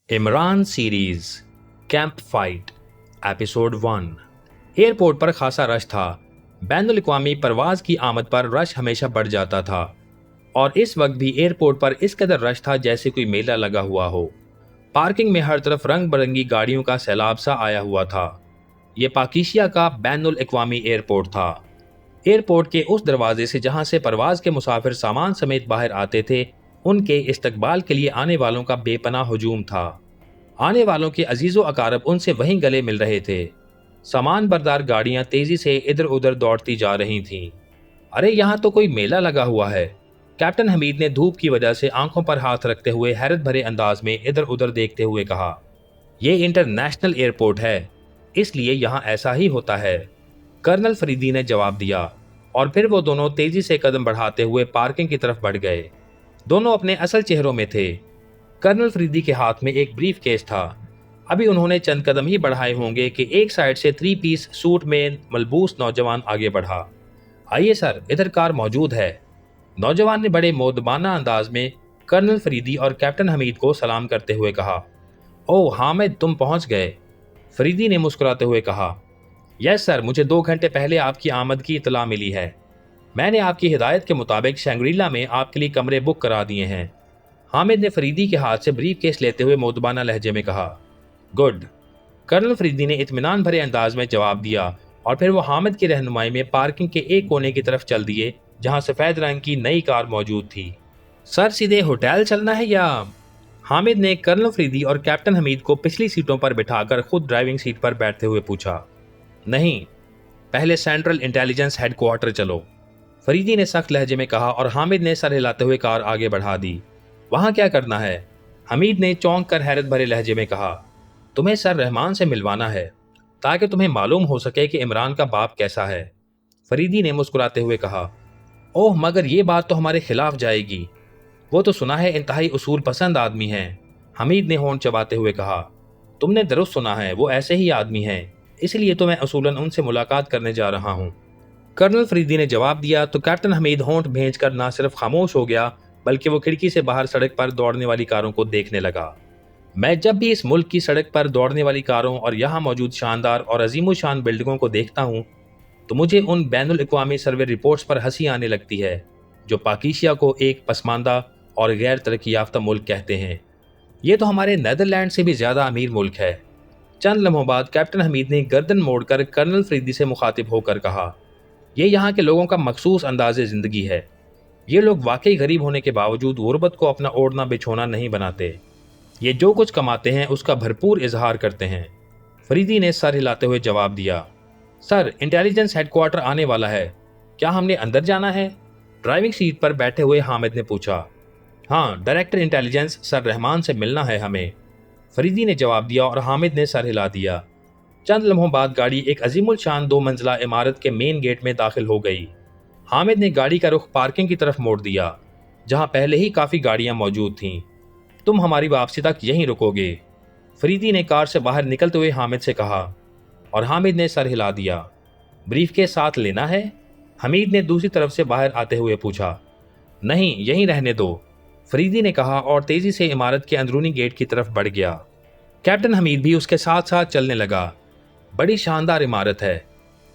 Imran series camp fight episode 1। Airport पर खासा rush था। बैनुल अक़वामी परवाज की आमद पर रश हमेशा बढ़ जाता था और इस वक्त भी एयरपोर्ट पर इस कदर रश था जैसे कोई मेला लगा हुआ हो। पार्किंग में हर तरफ रंग बिरंगी गाड़ियों का सैलाब सा आया हुआ था। ये पाकिस्तान का बैनुल अक़वामी एयरपोर्ट था। एयरपोर्ट के उस दरवाजे से जहां से परवाज के मुसाफिर सामान समेत बाहर आते थे, उनके इस्तकबाल के लिए आने वालों का बेपनाह हुजूम था। आने वालों के अजीज़ो अकारब उनसे वहीं गले मिल रहे थे। सामान बरदार गाड़ियां तेजी से इधर उधर दौड़ती जा रही थीं। अरे यहाँ तो कोई मेला लगा हुआ है। कैप्टन हमीद ने धूप की वजह से आंखों पर हाथ रखते हुए हैरत भरे अंदाज में इधर उधर देखते हुए कहा, यह इंटरनेशनल एयरपोर्ट है, इसलिए यहाँ ऐसा ही होता है। कर्नल फरीदी ने जवाब दिया और फिर वो दोनों तेजी से कदम बढ़ाते हुए पार्किंग की तरफ बढ़ गए। दोनों अपने असल चेहरों में थे। कर्नल फरीदी के हाथ में एक ब्रीफ केस था। अभी उन्होंने चंद कदम ही बढ़ाए होंगे कि एक साइड से 3 पीस सूट में मलबूस नौजवान आगे बढ़ा। आइए सर, इधर कार मौजूद है। नौजवान ने बड़े मोदबाना अंदाज में कर्नल फरीदी और कैप्टन हमीद को सलाम करते हुए कहा। ओह हामिद, तुम पहुंच गए। फरीदी ने मुस्कुराते हुए कहा, यस सर, मुझे 2 घंटे पहले आपकी आमद की इतला मिली है। मैंने आपकी हिदायत के मुताबिक शंग्रीला में आपके लिए कमरे बुक करा दिए हैं। हामिद ने फरीदी के हाथ से ब्रीफ केस लेते हुए मोदबाना लहजे में कहा। गुड। कर्नल फरीदी ने इत्मीनान भरे अंदाज में जवाब दिया और फिर वो हामिद की रहनुमाई में पार्किंग के एक कोने की तरफ चल दिए जहां सफेद रंग की नई कार मौजूद थी। सर, सीधे होटल चलना है या? हामिद ने कर्नल फरीदी और कैप्टन हमीद को पिछली सीटों पर बिठाकर खुद ड्राइविंग सीट पर बैठते हुए पूछा। नहीं, पहले सेंट्रल इंटेलिजेंस हेडक्वार्टर चलो, फरीदी ने सख्त लहजे में कहा और हामिद ने सर हिलाते हुए कार आगे बढ़ा दी। वहां क्या करना है? हमीद ने चौंक कर हैरत भरे लहजे में कहा। तुम्हें सर रहमान से मिलवाना है ताकि तुम्हें मालूम हो सके कि इमरान का बाप कैसा है। फरीदी ने मुस्कुराते हुए कहा। ओह, मगर ये बात तो हमारे खिलाफ जाएगी। वो तो सुना है इंतहाई उसूल पसंद आदमी हैं। हमीद ने होंठ चबाते हुए कहा। तुमने दुरुस्त सुना है, वो ऐसे ही आदमी हैं, इसलिए तो मैं असूलन उनसे मुलाकात करने जा रहा हूँ। कर्नल फरीदी ने जवाब दिया तो कैप्टन हमीद होंठ भेज कर न सिर्फ खामोश हो गया बल्कि वो खिड़की से बाहर सड़क पर दौड़ने वाली कारों को देखने लगा। मैं जब भी इस मुल्क की सड़क पर दौड़ने वाली कारों और यहाँ मौजूद शानदार और अजीमोशान बिल्डिंगों को देखता हूँ तो मुझे उन बैनुल अक़वामी सर्वे रिपोर्ट्स पर हंसी आने लगती है जो पाकिस्तान को एक पसमानदा और गैर तरक्की याफ्ता मुल्क कहते हैं। ये तो हमारे नीदरलैंड से भी ज़्यादा अमीर मुल्क है। चंद लम्हों बाद कैप्टन हमीद ने गर्दन मोड़कर कर्नल फरीदी से मुखातिब होकर कहा, ये यहाँ के लोगों का मखसूस अंदाज़े ज़िंदगी है। ये लोग वाकई गरीब होने के बावजूद गुर्बत को अपना ओढ़ना बिछोना नहीं बनाते। ये जो कुछ कमाते हैं उसका भरपूर इजहार करते हैं। फरीदी ने सर हिलाते हुए जवाब दिया। सर, इंटेलिजेंस हेडक्वार्टर आने वाला है, क्या हमने अंदर जाना है? ड्राइविंग सीट पर बैठे हुए हामिद ने पूछा। हाँ, डायरेक्टर इंटेलिजेंस सर रहमान से मिलना है हमें, फरीदी ने जवाब दिया और हामिद ने सर हिला दिया। चंद लम्हों बाद गाड़ी एक अजीमुल शान 2 मंजिला इमारत के मेन गेट में दाखिल हो गई। हामिद ने गाड़ी का रुख पार्किंग की तरफ मोड़ दिया जहां पहले ही काफ़ी गाड़ियां मौजूद थीं। तुम हमारी वापसी तक यहीं रुकोगे, फरीदी ने कार से बाहर निकलते हुए हामिद से कहा और हामिद ने सर हिला दिया। ब्रीफ के साथ लेना है? हमीद ने दूसरी तरफ से बाहर आते हुए पूछा। नहीं, यहीं रहने दो, फरीदी ने कहा और तेजी से इमारत के अंदरूनी गेट की तरफ बढ़ गया। कैप्टन हमीद भी उसके साथ साथ चलने लगा। बड़ी शानदार इमारत है,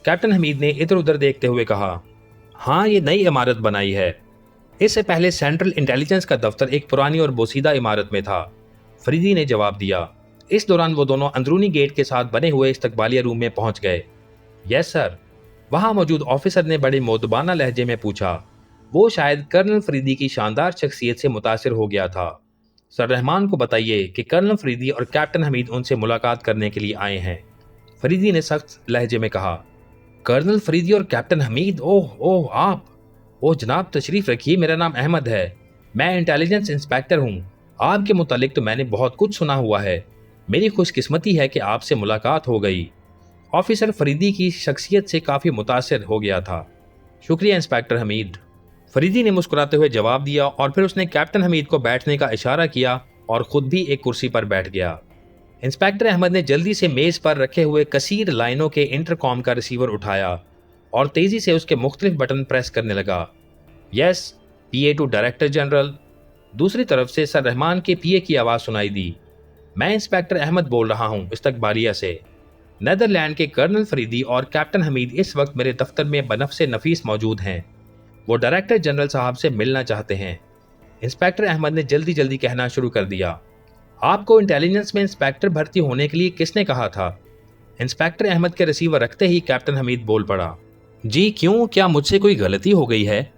कैप्टन हमीद ने इधर उधर देखते हुए कहा। हाँ, ये नई इमारत बनाई है। इससे पहले सेंट्रल इंटेलिजेंस का दफ्तर एक पुरानी और बोसीदा इमारत में था, फरीदी ने जवाब दिया। इस दौरान वो दोनों अंदरूनी गेट के साथ बने हुए इस्तकबालिया रूम में पहुंच गए। यस सर, वहां मौजूद ऑफिसर ने बड़े मोदबाना लहजे में पूछा। वो शायद कर्नल फरीदी की शानदार शख्सियत से मुतासिर हो गया था। सर रहमान को बताइए कि कर्नल फरीदी और कैप्टन हमीद उनसे मुलाकात करने के लिए आए हैं, फरीदी ने सख्त लहजे में कहा। कर्नल फरीदी और कैप्टन हमीद? ओह ओह, आप? ओह जनाब, तशरीफ़ रखिए, मेरा नाम अहमद है, मैं इंटेलिजेंस इंस्पेक्टर हूँ। आपके मुतालिक तो मैंने बहुत कुछ सुना हुआ है। मेरी खुशकिस्मती है कि आपसे मुलाकात हो गई। ऑफिसर फरीदी की शख्सियत से काफ़ी मुतासिर हो गया था। शुक्रिया इंस्पेक्टर हमीद, फरीदी ने मुस्कुराते हुए जवाब दिया और फिर उसने कैप्टन हमीद को बैठने का इशारा किया और खुद भी एक कुर्सी पर बैठ गया। इंस्पेक्टर अहमद ने जल्दी से मेज़ पर रखे हुए कसीर लाइनों के इंटरकॉम का रिसीवर उठाया और तेज़ी से उसके मुख्तलिफ बटन प्रेस करने लगा। Yes, PA to director general. दूसरी तरफ से सर रहमान के PA की आवाज़ सुनाई दी। मैं इंस्पेक्टर अहमद बोल रहा हूँ इस्तकबालिया से। नेदरलैंड के कर्नल फरीदी और कैप्टन हमीद इस वक्त मेरे दफ्तर में बनफ़्से नफीस मौजूद हैं। वो डायरेक्टर जनरल साहब से मिलना चाहते हैं। इंस्पेक्टर अहमद ने जल्दी जल्दी कहना शुरू कर दिया। आपको इंटेलिजेंस में इंस्पेक्टर भर्ती होने के लिए किसने कहा था? इंस्पेक्टर अहमद के रिसीवर रखते ही कैप्टन हमीद बोल पड़ा। जी क्यों, क्या मुझसे कोई गलती हो गई है?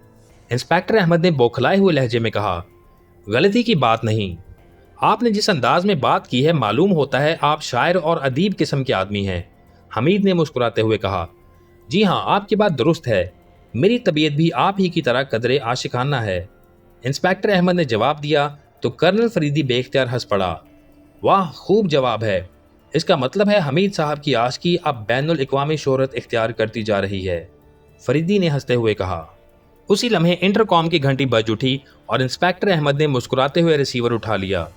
इंस्पेक्टर अहमद ने बौखलाए हुए लहजे में कहा। गलती की बात नहीं, आपने जिस अंदाज में बात की है मालूम होता है आप शायर और अदीब किस्म के आदमी हैं। हमीद ने मुस्कुराते हुए कहा। जी हाँ, आपकी बात दुरुस्त है, मेरी तबीयत भी आप ही की तरह कदरे आशिकाना है। इंस्पेक्टर अहमद ने जवाब दिया तो कर्नल फरीदी बेख्तियार हंस पड़ा। वाह, खूब जवाब है। इसका मतलब है हमीद साहब की आशिकी अब बैनुल अक़वामी शोहरत इख्तियार करती जा रही है, फरीदी ने हंसते हुए कहा। उसी लम्हे इंटरकॉम की घंटी बज उठी और इंस्पेक्टर अहमद ने मुस्कुराते हुए रिसीवर उठा लिया।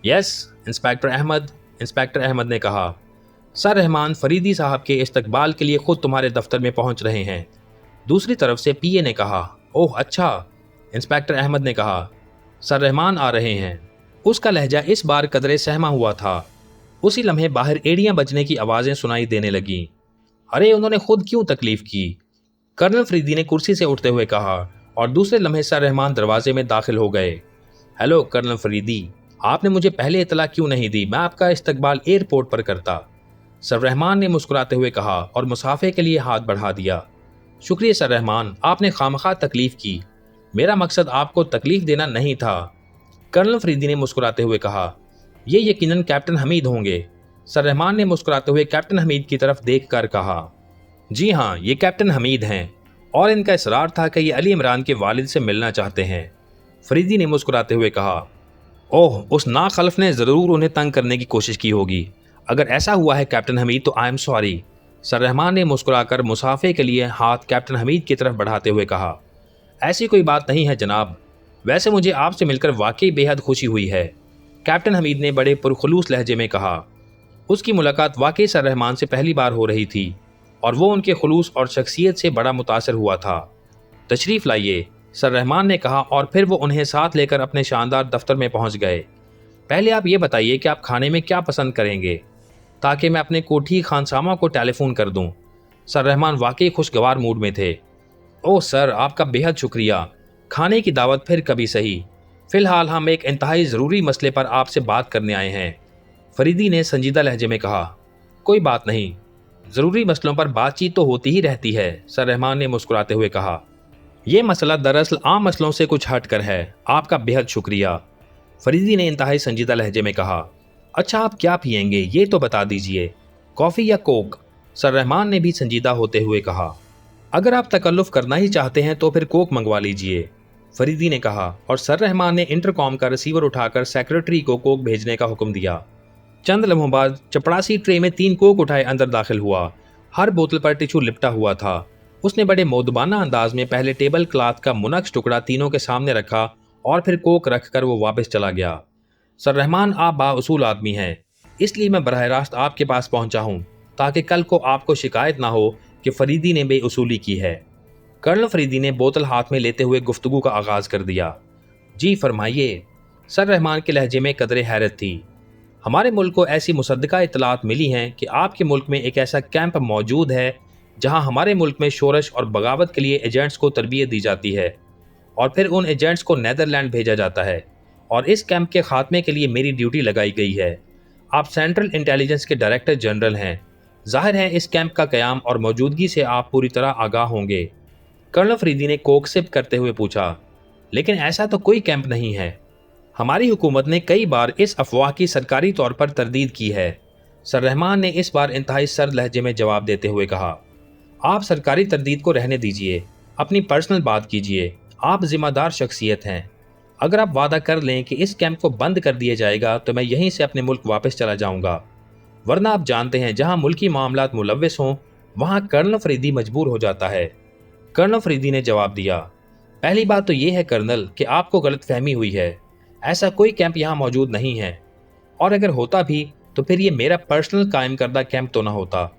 Yes inspector Ahmed, inspector Ahmed ने कहा। सर रहमान फरीदी साहब के इस्तकबाल के लिए खुद तुम्हारे दफ्तर में पहुंच रहे हैं। दूसरी तरफ से पीए ने कहा। ओह अच्छा, इंस्पेक्टर अहमद ने कहा। सर रहमान आ रहे हैं। उसका लहजा इस बार कदरे सहमा हुआ था। उसी लम्हे बाहर एड़ियां बजने की आवाज़ें सुनाई देने लगीं। अरे उन्होंने खुद क्यों तकलीफ की? कर्नल फरीदी ने कुर्सी से उठते हुए कहा और दूसरे लम्हे सर रहमान दरवाजे में दाखिल हो गए। हेलो कर्नल फरीदी, आपने मुझे पहले इतला क्यों नहीं दी? मैं आपका इस्तकबाल एयरपोर्ट पर करता। सर रहमान ने मुस्कुराते हुए कहा और मुसाफे के लिए हाथ बढ़ा दिया। शुक्रिया सर रहमान, आपने खामखा तकलीफ की, मेरा मकसद आपको तकलीफ देना नहीं था। कर्नल फरीदी ने मुस्कुराते हुए कहा। ये यकीनन कैप्टन हमीद होंगे। सर रहमान ने मुस्कुराते हुए कैप्टन हमीद की तरफ देख कर कहा। जी हाँ, ये कैप्टन हमीद हैं और इनका इसरार था कि ये अली इमरान के वालिद से मिलना चाहते हैं। फरीदी ने मुस्कुराते हुए कहा। ओह, उस नाखलफ ने ज़रूर उन्हें तंग करने की कोशिश की होगी। अगर ऐसा हुआ है कैप्टन हमीद तो I am sorry. Sir Rahman ने मुस्कुराकर मुसाफे के लिए हाथ कैप्टन हमीद की तरफ बढ़ाते हुए कहा। ऐसी कोई बात नहीं है जनाब, वैसे मुझे आपसे मिलकर वाकई बेहद खुशी हुई है, कैप्टन हमीद ने बड़े पुरखुलूस लहजे में कहा। उसकी मुलाकात वाकई सर रहमान से पहली बार हो रही थी और वो उनके खुलूस और शख्सियत से बड़ा मुतासर हुआ था। तशरीफ़ लाइए, सर रहमान ने कहा और फिर वो उन्हें साथ लेकर अपने शानदार दफ्तर में पहुंच गए। पहले आप ये बताइए कि आप खाने में क्या पसंद करेंगे ताकि मैं अपने कोठी खानसामा को टेलीफोन कर दूं। सर रहमान वाकई खुशगवार मूड में थे। ओह सर, आपका बेहद शुक्रिया, खाने की दावत फिर कभी सही। फ़िलहाल हम एक इंतहाई ज़रूरी मसले पर आपसे बात करने आए हैं, फरीदी ने संजीदा लहजे में कहा। कोई बात नहीं, ज़रूरी मसलों पर बातचीत तो होती ही रहती है, सर रहमान ने मुस्कुराते हुए कहा। यह मसला दरअसल आम मसलों से कुछ हट कर है। आपका बेहद शुक्रिया, फरीदी ने इंतहाई संजीदा लहजे में कहा। अच्छा, आप क्या पियेंगे ये तो बता दीजिए, कॉफ़ी या कोक? सर रहमान ने भी संजीदा होते हुए कहा। अगर आप तकल्लुफ़ करना ही चाहते हैं तो फिर कोक मंगवा लीजिए, फरीदी ने कहा और सर रहमान ने इंटरकॉम का रिसीवर उठाकर सेक्रेटरी को कोक भेजने का हुक्म दिया। चंद लम्हों बाद चपड़ासी ट्रे में 3 कोक उठाए अंदर दाखिल हुआ। हर बोतल पर टिश्यू लिपटा हुआ था। उसने बड़े मौदबाना अंदाज में पहले टेबल क्लॉथ का मुनक्श टुकड़ा तीनों के सामने रखा और फिर कोक रखकर वो वापस चला गया। सर रहमान, आप बाउसूल आदमी हैं, इसलिए मैं बराह रास्त आपके पास पहुंचा हूं ताकि कल को आपको शिकायत ना हो कि फरीदी ने बेउसूली की है। कर्नल फरीदी ने बोतल हाथ में लेते हुए गुफ्तगू का आगाज़ कर दिया। जी फरमाइए, सर रहमान के लहजे में कदरे हैरत थी। हमारे मुल्क को ऐसी मुसद्दका इतलात मिली हैं कि आपके मुल्क में एक ऐसा कैंप मौजूद है जहां हमारे मुल्क में शोरश और बगावत के लिए एजेंट्स को तरबियत दी जाती है और फिर उन एजेंट्स को नेदरलैंड भेजा जाता है और इस कैंप के खात्मे के लिए मेरी ड्यूटी लगाई गई है। आप सेंट्रल इंटेलिजेंस के डायरेक्टर जनरल हैं, जाहिर है इस कैंप का क़याम और मौजूदगी से आप पूरी तरह आगाह होंगे। कर्नल फरीदी ने कोक सिप करते हुए पूछा। लेकिन ऐसा तो कोई कैंप नहीं है। हमारी हुकूमत ने कई बार इस अफवाह की सरकारी तौर पर तरदीद की है, सर रहमान ने इस बार इंतहाई सर्द लहजे में जवाब देते हुए कहा। आप सरकारी तरदीद को रहने दीजिए, अपनी पर्सनल बात कीजिए। आप जिम्मेदार शख्सियत हैं। अगर आप वादा कर लें कि इस कैंप को बंद कर दिया जाएगा तो मैं यहीं से अपने मुल्क वापस चला जाऊंगा, वरना आप जानते हैं जहां मुल्की मामलात मुलव्वस हों वहां कर्नल फरीदी मजबूर हो जाता है। कर्नल फरीदी ने जवाब दिया। पहली बात तो यह है कर्नल कि आपको गलत फहमी हुई है, ऐसा कोई कैंप यहाँ मौजूद नहीं है, और अगर होता भी तो फिर ये मेरा पर्सनल कायम करदा कैंप तो ना होता,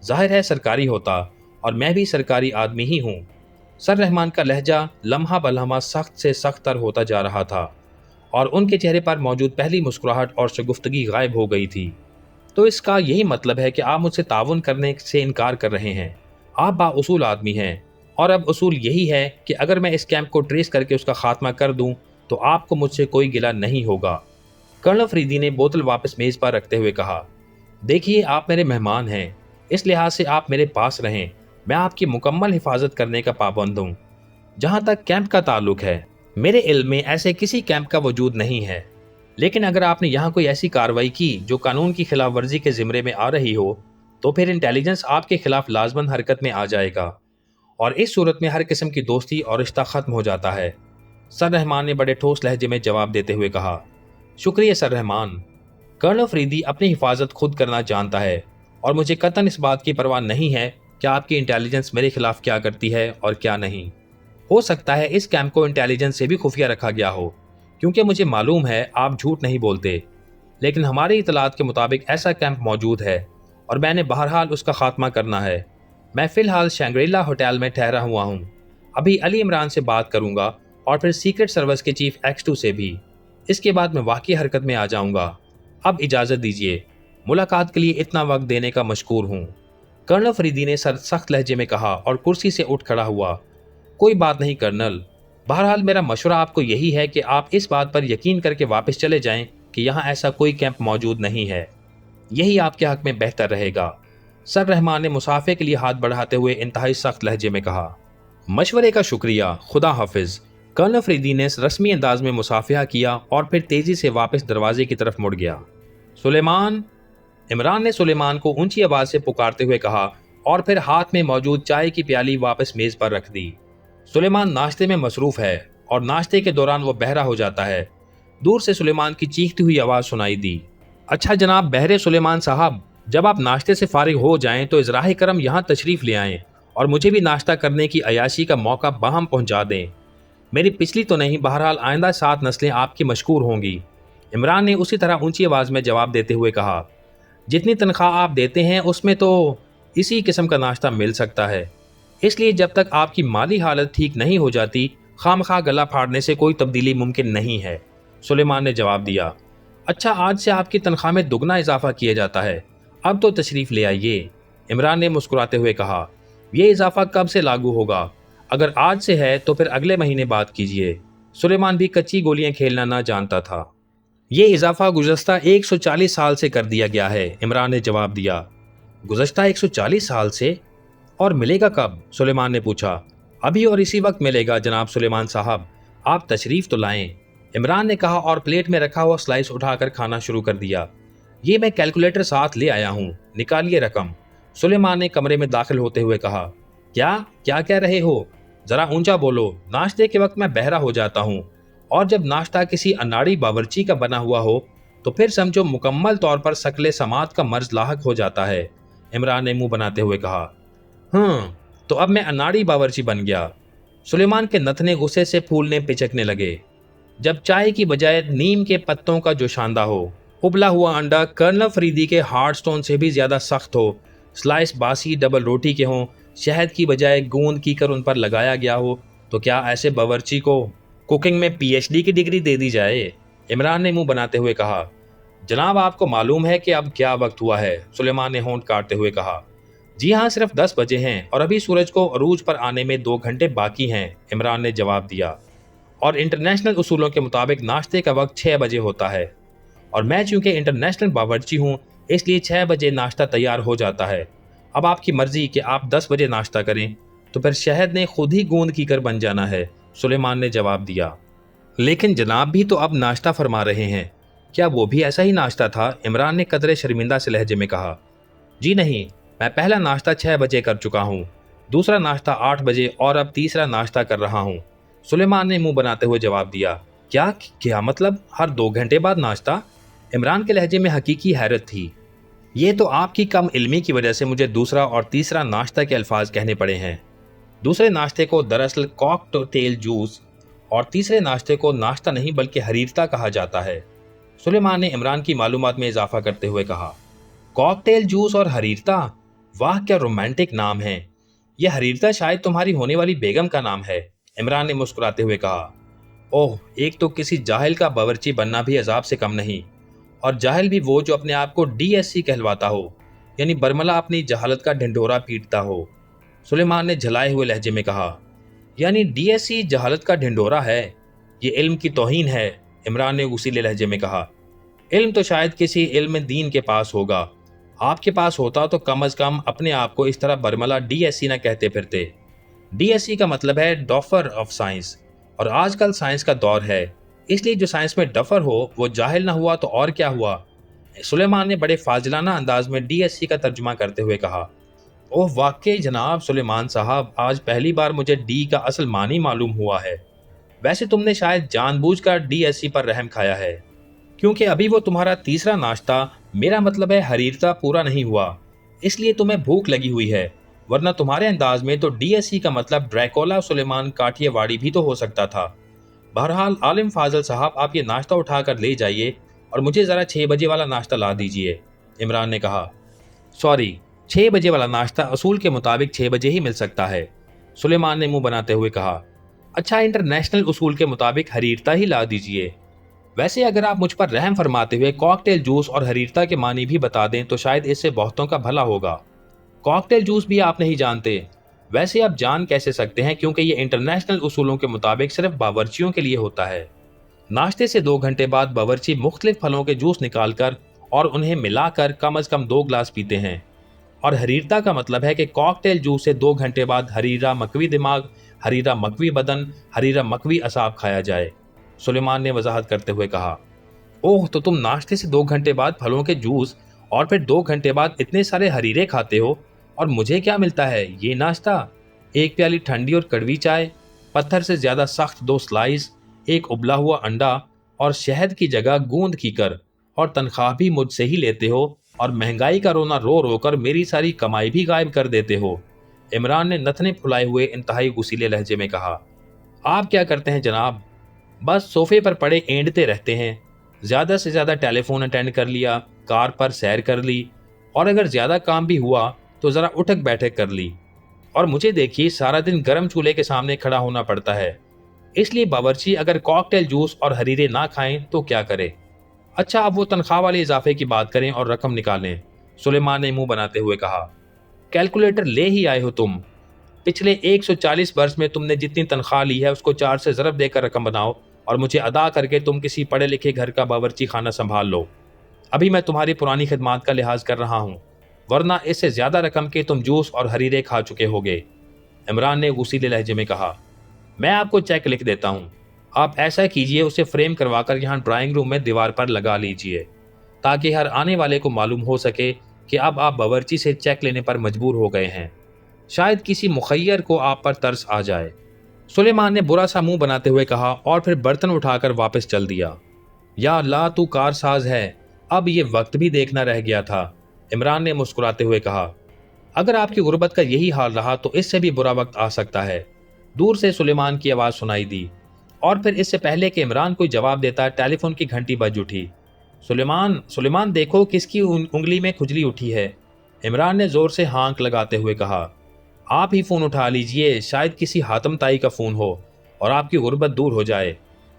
जाहिर है सरकारी होता और मैं भी सरकारी आदमी ही हूँ। सर रहमान का लहजा लम्हा बलम्हा सख्त से सख्त तर होता जा रहा था और उनके चेहरे पर मौजूद पहली मुस्कुराहट और शगुफ्तगी गायब हो गई थी। तो इसका यही मतलब है कि आप मुझसे ताउन करने से इनकार कर रहे हैं। आप बाउसूल आदमी हैं, और अब उसूल यही है कि अगर मैं इस कैंप को ट्रेस करके उसका खात्मा कर दूं तो आपको मुझसे कोई गिला नहीं होगा। कर्नल फरीदी ने बोतल वापस मेज पर रखते हुए कहा, देखिए आप मेरे मेहमान हैं, इस लिहाज से आप मेरे पास रहें। मैं आपकी मुकम्मल हिफाजत करने का पाबंद हूँ। जहाँ तक कैंप का ताल्लुक है, मेरे इल्म में ऐसे किसी कैंप का वजूद नहीं है, लेकिन अगर आपने यहाँ कोई ऐसी कार्रवाई की जो कानून की खिलाफ वर्जी के ज़िम्रे में आ रही हो तो फिर इंटेलिजेंस आपके खिलाफ लाजमन हरकत में आ जाएगा, और इस सूरत में हर किस्म की दोस्ती और रिश्ता ख़त्म हो जाता है। सर रहमान ने बड़े ठोस लहजे में जवाब देते हुए कहा, शुक्रिया सर रहमान। कर्नल फरीदी अपनी हिफाजत खुद करना जानता है, और मुझे कतन इस बात की परवाह नहीं है कि आपकी इंटेलिजेंस मेरे खिलाफ क्या करती है और क्या नहीं। हो सकता है इस कैंप को इंटेलिजेंस से भी खुफिया रखा गया हो, क्योंकि मुझे मालूम है आप झूठ नहीं बोलते, लेकिन हमारी इतलात के मुताबिक ऐसा कैंप मौजूद है और मैंने बहरहाल उसका खात्मा करना है। मैं फ़िलहाल शैंग्रीला होटल में ठहरा हुआ हूँ। अभी अली इमरान से बात करूँगा और फिर सीक्रेट सर्विस के चीफ X2 से भी। इसके बाद मैं वाकई हरकत में आ जाऊँगा। अब इजाज़त दीजिए, मुलाकात के लिए इतना वक्त देने का मशकूर हूँ। कर्नल फरीदी ने सर सख्त लहजे में कहा और कुर्सी से उठ खड़ा हुआ। कोई बात नहीं कर्नल, बहरहाल मेरा मशवरा आपको यही है कि आप इस बात पर यकीन करके वापस चले जाएं कि यहाँ ऐसा कोई कैंप मौजूद नहीं है। यही आपके हक में बेहतर रहेगा। सर रहमान ने मुसाफे के लिए हाथ बढ़ाते हुए इंतहाई सख्त लहजे में कहा। मशवरे का शुक्रिया, खुदा हाफिज। कर्नल फरीदी ने रस्मी अंदाज में मुसाफिहा किया और फिर तेजी से वापस दरवाजे की तरफ मुड़ गया। सुलेमान, इमरान ने सुलेमान को ऊंची आवाज से पुकारते हुए कहा और फिर हाथ में मौजूद चाय की प्याली वापस मेज पर रख दी। सुलेमान नाश्ते में मसरूफ है और नाश्ते के दौरान वो बहरा हो जाता है। दूर से सुलेमान की चीखती हुई आवाज सुनाई दी। अच्छा जनाब बहरे सुलेमान साहब, जब आप नाश्ते से फारिग हो जाएं तो इज़राह करम यहाँ तशरीफ ले आएं और मुझे भी नाश्ता करने की अयाशी का मौका बाहम पहुँचा दें। मेरी पिछली तो नहीं, बहरहाल आइंदा 7 नस्लें आपकी मशकूर होंगी। इमरान ने उसी तरह ऊंची आवाज़ में जवाब देते हुए कहा, जितनी तनख्वाह आप देते हैं उसमें तो इसी किस्म का नाश्ता मिल सकता है, इसलिए जब तक आपकी माली हालत ठीक नहीं हो जाती खामखा गला फाड़ने से कोई तब्दीली मुमकिन नहीं है। सुलेमान ने जवाब दिया, अच्छा आज से आपकी तनख्वाह में दुगना इजाफा किया जाता है, अब तो तशरीफ़ ले आइए। इमरान ने मुस्कुराते हुए कहा, यह इजाफा कब से लागू होगा? अगर आज से है तो फिर अगले महीने बात कीजिए। सुलेमान भी कच्ची गोलियां खेलना ना जानता था। ये इजाफा गुज़श्ता 140 साल से कर दिया गया है, इमरान ने जवाब दिया। गुज़श्ता 140 साल से? और मिलेगा कब? सुलेमान ने पूछा। अभी और इसी वक्त मिलेगा जनाब सुलेमान साहब, आप तशरीफ़ तो लाएं, इमरान ने कहा और प्लेट में रखा हुआ स्लाइस उठाकर खाना शुरू कर दिया। ये मैं कैलकुलेटर साथ ले आया हूँ, निकालिए रकम। सुलेमान ने कमरे में दाखिल होते हुए कहा। क्या क्या कह रहे हो? ज़रा ऊंचा बोलो, नाश्ते के वक्त मैं बहरा हो जाता हूँ, और जब नाश्ता किसी अनाड़ी बावर्ची का बना हुआ हो तो फिर समझो मुकम्मल तौर पर सकले समात का मर्ज लाहक हो जाता है। इमरान ने मुंह बनाते हुए कहा। तो अब मैं अनाड़ी बावर्ची बन गया। सुलेमान के नथने गुस्से से फूलने पिचकने लगे। जब चाय की बजाय नीम के पत्तों का जोशांदा हो, उबला हुआ अंडा कर्नल फरीदी के हार्ड स्टोन से भी ज़्यादा सख्त हो, स्लाइस बासी डबल रोटी के हों, शहद की बजाय गूंद कीकर उन पर लगाया गया हो, तो क्या ऐसे बावर्ची को कुकिंग में PhD की डिग्री दे दी जाए? इमरान ने मुंह बनाते हुए कहा। जनाब आपको मालूम है कि अब क्या वक्त हुआ है? सुलेमान ने होंठ काटते हुए कहा। जी हाँ, सिर्फ 10 बजे हैं और अभी सूरज को अरूज पर आने में 2 घंटे बाकी हैं, इमरान ने जवाब दिया। और इंटरनेशनल उसूलों के मुताबिक नाश्ते का वक्त 6 बजे होता है, और मैं चूंकि इंटरनेशनल बावर्ची हूँ इसलिए 6 बजे नाश्ता तैयार हो जाता है। अब आपकी मर्जी कि आप 10 बजे नाश्ता करें तो फिर शहद ने खुद ही गूंद कीकर बन जाना है, सुलेमान ने जवाब दिया। लेकिन जनाब भी तो अब नाश्ता फरमा रहे हैं, क्या वो भी ऐसा ही नाश्ता था? इमरान ने कदरे शर्मिंदा से लहजे में कहा। जी नहीं, मैं पहला नाश्ता 6 बजे कर चुका हूँ, दूसरा नाश्ता 8 बजे और अब तीसरा नाश्ता कर रहा हूँ, सुलेमान ने मुंह बनाते हुए जवाब दिया। क्या क्या मतलब हर 2 घंटे बाद नाश्ता? इमरान के लहजे में हकीकी हैरत थी। ये तो आपकी कम इल्मी की वजह से मुझे दूसरा और तीसरा नाश्ता के अल्फाज कहने पड़े हैं। दूसरे नाश्ते को दरअसल कॉकटेल जूस और तीसरे नाश्ते को नाश्ता नहीं बल्कि हरीरता कहा जाता है, सुलेमान ने इमरान की मालूमात में इजाफा करते हुए कहा। कॉकटेल जूस और हरीरता, वाह क्या रोमांटिक नाम है। यह हरीरता शायद तुम्हारी होने वाली बेगम का नाम है, इमरान ने मुस्कुराते हुए कहा। ओह, एक तो किसी जाहिल का बावर्ची बनना भी अजाब से कम नहीं, और जाहिल भी वो जो अपने आप को DSC कहलवाता हो, यानी बरमला अपनी जहालत का ढिंढोरा पीटता हो। सुलेमान ने झलाए हुए लहजे में कहा, यानी DSC जहालत का ढिंढोरा है? ये इल्म की तौहीन है। इमरान ने उसीले लहजे में कहा, इल्म तो शायद किसी इल्म दीन के पास होगा, आपके पास होता तो कम अज कम अपने आप को इस तरह बरमला DSC ना कहते फिरते। DSC का मतलब है डॉफर ऑफ साइंस, और आजकल साइंस का दौर है, इसलिए जो साइंस में डफर हो वो जाहिल ना हुआ तो और क्या हुआ। सुलेमान ने बड़े फाजिलाना अंदाज में DSC का तर्जुमा करते हुए कहा, ओह वाकई जनाब सुलेमान साहब, आज पहली बार मुझे डी का असल मानी मालूम हुआ है। वैसे तुमने शायद जानबूझकर DSC पर रहम खाया है, क्योंकि अभी वो तुम्हारा तीसरा नाश्ता, मेरा मतलब है हरीरता, पूरा नहीं हुआ, इसलिए तुम्हें भूख लगी हुई है। वरना तुम्हारे अंदाज में तो DSC का मतलब ड्रैकोला सुलेमान काठियावाड़ी भी तो हो सकता था। बहरहाल आलिम फाजल साहब, आप ये नाश्ता उठाकर ले जाइए और मुझे ज़रा 6 बजे वाला नाश्ता ला दीजिए। इमरान ने कहा, सॉरी, 6 बजे वाला नाश्ता असूल के मुताबिक 6 बजे ही मिल सकता है। सुलेमान ने मुंह बनाते हुए कहा, अच्छा, इंटरनेशनल उसूल के मुताबिक हरीरता ही ला दीजिए। वैसे अगर आप मुझ पर रहम फरमाते हुए कॉकटेल जूस और हरीरता के मानी भी बता दें तो शायद इससे बहुतों का भला होगा। कॉकटेल जूस भी आप नहीं जानते? वैसे आप जान कैसे सकते हैं, क्योंकि ये इंटरनेशनल उसूलों के मुताबिक सिर्फ बावर्चियों के लिए होता है। नाश्ते से 2 घंटे बाद बावर्ची मुख्तलिफ फलों के जूस निकालकर और उन्हें मिलाकर कम अज कम 2 ग्लास पीते हैं। और हरीरता का मतलब है कि कॉकटेल जूस से 2 घंटे बाद हरीरा मकवी दिमाग, हरीरा मकवी बदन, हरीरा मकवी असाब खाया जाए। सुलेमान ने वजाहत करते हुए कहा, ओह, तो तुम नाश्ते से 2 घंटे बाद फलों के जूस और फिर 2 घंटे बाद इतने सारे हरीरे खाते हो, और मुझे क्या मिलता है? ये नाश्ता, 1 प्याली ठंडी और कड़वी चाय, पत्थर से ज्यादा सख्त 2 स्लाइस, एक उबला हुआ अंडा और शहद की जगह गूंद कीकर, और तनख्वाह भी मुझसे ही लेते हो, और महंगाई का रोना रो रो कर मेरी सारी कमाई भी गायब कर देते हो। इमरान ने नथने फुलाए हुए इंतहाई गुस्सीले लहजे में कहा, आप क्या करते हैं जनाब? बस सोफे पर पड़े एंडते रहते हैं। ज्यादा से ज्यादा टेलीफोन अटेंड कर लिया, कार पर सैर कर ली, और अगर ज्यादा काम भी हुआ तो जरा उठक बैठक कर ली। और मुझे देखिए, सारा दिन गर्म चूल्हे के सामने खड़ा होना पड़ता है, इसलिए बावर्ची अगर कॉकटेल जूस और हरीरे ना खाएं तो क्या करे। अच्छा, अब वो तनख्वाह वाले इजाफे की बात करें और रकम निकालें। सुलेमान ने मुंह बनाते हुए कहा, कैलकुलेटर ले ही आए हो तुम? पिछले 140 वर्ष में तुमने जितनी तनख्वाह ली है उसको 4 से ज़रब देकर रकम बनाओ, और मुझे अदा करके तुम किसी पढ़े लिखे घर का बावर्ची खाना संभाल लो। अभी मैं तुम्हारी पुरानी खिदमात का लिहाज कर रहा हूँ, वरना इससे ज्यादा रकम के तुम जूस और हरीरे खा चुके होगे। इमरान ने गुस्सीले लहजे में कहा, मैं आपको चेक लिख देता हूँ, आप ऐसा कीजिए, उसे फ्रेम करवाकर यहाँ ड्राइंग रूम में दीवार पर लगा लीजिए, ताकि हर आने वाले को मालूम हो सके कि अब आप बावर्ची से चेक लेने पर मजबूर हो गए हैं। शायद किसी मुखैयर को आप पर तरस आ जाए। सुलेमान ने बुरा सा मुंह बनाते हुए कहा, और फिर बर्तन उठाकर वापस चल दिया। या अल्लाह, तू कारसाज है, अब ये वक्त भी देखना रह गया था। इमरान ने मुस्कुराते हुए कहा, अगर आपकी गुर्बत का यही हाल रहा तो इससे भी बुरा वक्त आ सकता है। दूर से सुलेमान की आवाज़ सुनाई दी, और फिर इससे पहले कि इमरान कोई जवाब देता, टेलीफोन की घंटी बज उठी। सुलेमान, सुलेमान, देखो किसकी उंगली में खुजली उठी है। इमरान ने जोर से हाँक लगाते हुए कहा, आप ही फ़ोन उठा लीजिए, शायद किसी हातम ताई का फ़ोन हो और आपकी गुर्बत दूर हो जाए।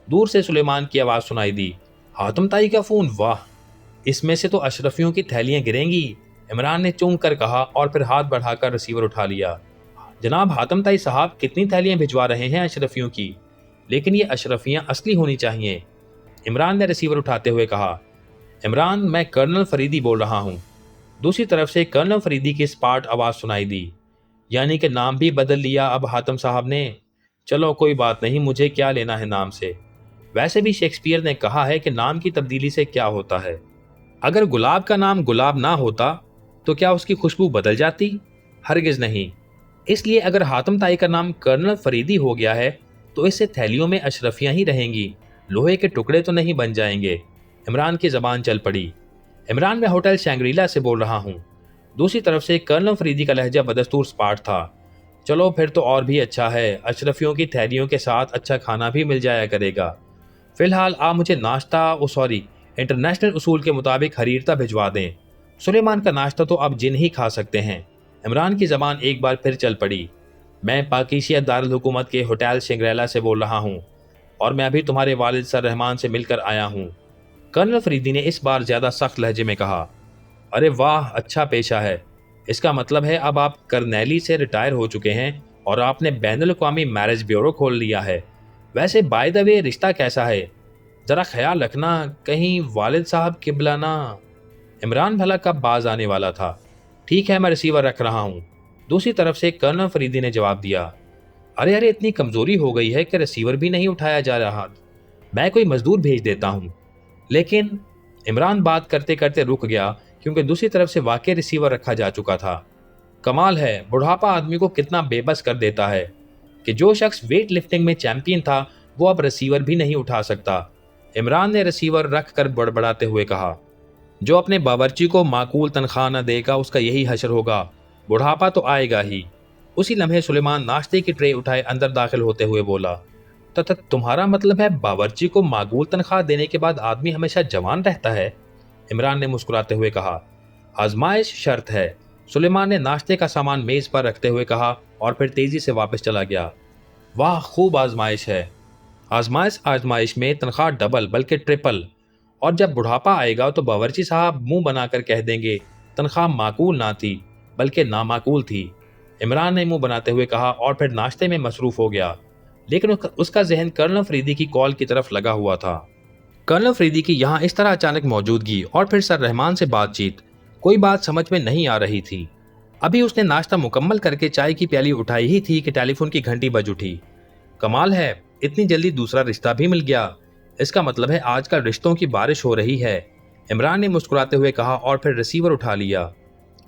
दूर से सुलेमान की आवाज़ सुनाई दी, हातम ताई का फ़ोन? वाह, इसमें से तो अशरफियों की थैलियां गिरेंगी। इमरान ने चूंक कर कहा, और फिर हाथ बढ़ाकर रिसीवर उठा लिया। जनाब हातम ताई साहब, कितनी थैलियां भिजवा रहे हैं अशरफियों की? लेकिन ये अशरफियां असली होनी चाहिए। इमरान ने रिसीवर उठाते हुए कहा, इमरान, मैं कर्नल फरीदी बोल रहा हूँ। दूसरी तरफ से कर्नल फरीदी की स्पार्ट आवाज़ सुनाई दी, यानी कि नाम भी बदल लिया अब हातम साहब ने? चलो कोई बात नहीं, मुझे क्या लेना है नाम से। वैसे भी शेक्सपियर ने कहा है कि नाम की तब्दीली से क्या होता है। अगर गुलाब का नाम गुलाब ना होता तो क्या उसकी खुशबू बदल जाती? हरगिज नहीं। इसलिए अगर हातम ताई का नाम कर्नल फरीदी हो गया है तो इससे थैलियों में अशरफियां ही रहेंगी, लोहे के टुकड़े तो नहीं बन जाएंगे। इमरान की जबान चल पड़ी। इमरान, मैं होटल शैंग्रीला से बोल रहा हूँ। दूसरी तरफ से कर्नल फरीदी का लहजा बदस्तूर स्पार्ट था। चलो फिर तो और भी अच्छा है, अशरफियों की थैलियों के साथ अच्छा खाना भी मिल जाया करेगा। फिलहाल आप मुझे नाश्ता, इंटरनेशनल उसूल के मुताबिक हरीरता भिजवा दें। सुलेमान का नाश्ता तो आप जिन ही खा सकते हैं। इमरान की जबान एक बार फिर चल पड़ी। मैं पाकिस्तान दारुल हुकूमत के होटल शैंग्रीला से बोल रहा हूँ। और मैं अभी तुम्हारे वालिद सर रहमान से मिलकर आया हूँ। कर्नल फरीदी ने इस बार ज्यादा सख्त लहजे में कहा। अरे वाह, अच्छा पेशा है। इसका मतलब है अब आप कर्नैली से रिटायर हो चुके हैं और आपने बैनुल अक़वामी मैरिज ब्यूरो खोल लिया है। वैसे बाय द वे रिश्ता कैसा है? जरा ख्याल रखना कहीं वालिद साहब किबला ना। इमरान भला कब बाज आने वाला था। ठीक है, मैं रिसीवर रख रहा हूँ। दूसरी तरफ से कर्नल फरीदी ने जवाब दिया। अरे अरे, इतनी कमजोरी हो गई है कि रिसीवर भी नहीं उठाया जा रहा। मैं कोई मजदूर भेज देता हूँ। लेकिन इमरान बात करते करते रुक गया क्योंकि दूसरी तरफ से वाकई रिसीवर रखा जा चुका था। कमाल है, बुढ़ापा आदमी को कितना बेबस कर देता है कि जो शख्स वेट लिफ्टिंग में चैंपियन था वो अब रिसीवर भी नहीं उठा सकता। इमरान ने रिसीवर रख कर बड़बड़ाते हुए कहा, जो अपने बावर्ची को माकूल तनख्वाह न देगा उसका यही हशर होगा। बुढ़ापा तो आएगा ही। उसी लम्हे सुलेमान नाश्ते की ट्रे उठाए अंदर दाखिल होते हुए बोला, तो तुम्हारा मतलब है बावर्ची को माकूल तनख्वाह देने के बाद आदमी हमेशा जवान रहता है? इमरान ने मुस्कुराते हुए कहा। आजमाइश शर्त है। सुलेमान ने नाश्ते का सामान मेज पर रखते हुए कहा और फिर तेजी से वापस चला गया। वाह, खूब आजमाइश है। आजमाइश में तनख्वाह डबल बल्कि ट्रिपल, और जब बुढ़ापा आएगा तो बावर्ची साहब मुंह बनाकर कह देंगे तनख्वाह माकूल ना थी बल्कि नामाकूल थी। इमरान ने मुंह बनाते हुए कहा और फिर नाश्ते में मसरूफ हो गया। लेकिन उसका जहन कर्नल फरीदी की कॉल की तरफ लगा हुआ था। कर्नल फरीदी की यहाँ इस तरह अचानक मौजूदगी और फिर सर रहमान से बातचीत, कोई बात समझ में नहीं आ रही थी। अभी उसने नाश्ता मुकम्मल करके चाय की प्याली उठाई ही थी कि टेलीफोन की घंटी बज उठी। कमाल है, इतनी जल्दी दूसरा रिश्ता भी मिल गया। इसका मतलब है आजकल रिश्तों की बारिश हो रही है। इमरान ने मुस्कुराते हुए कहा और फिर रिसीवर उठा लिया।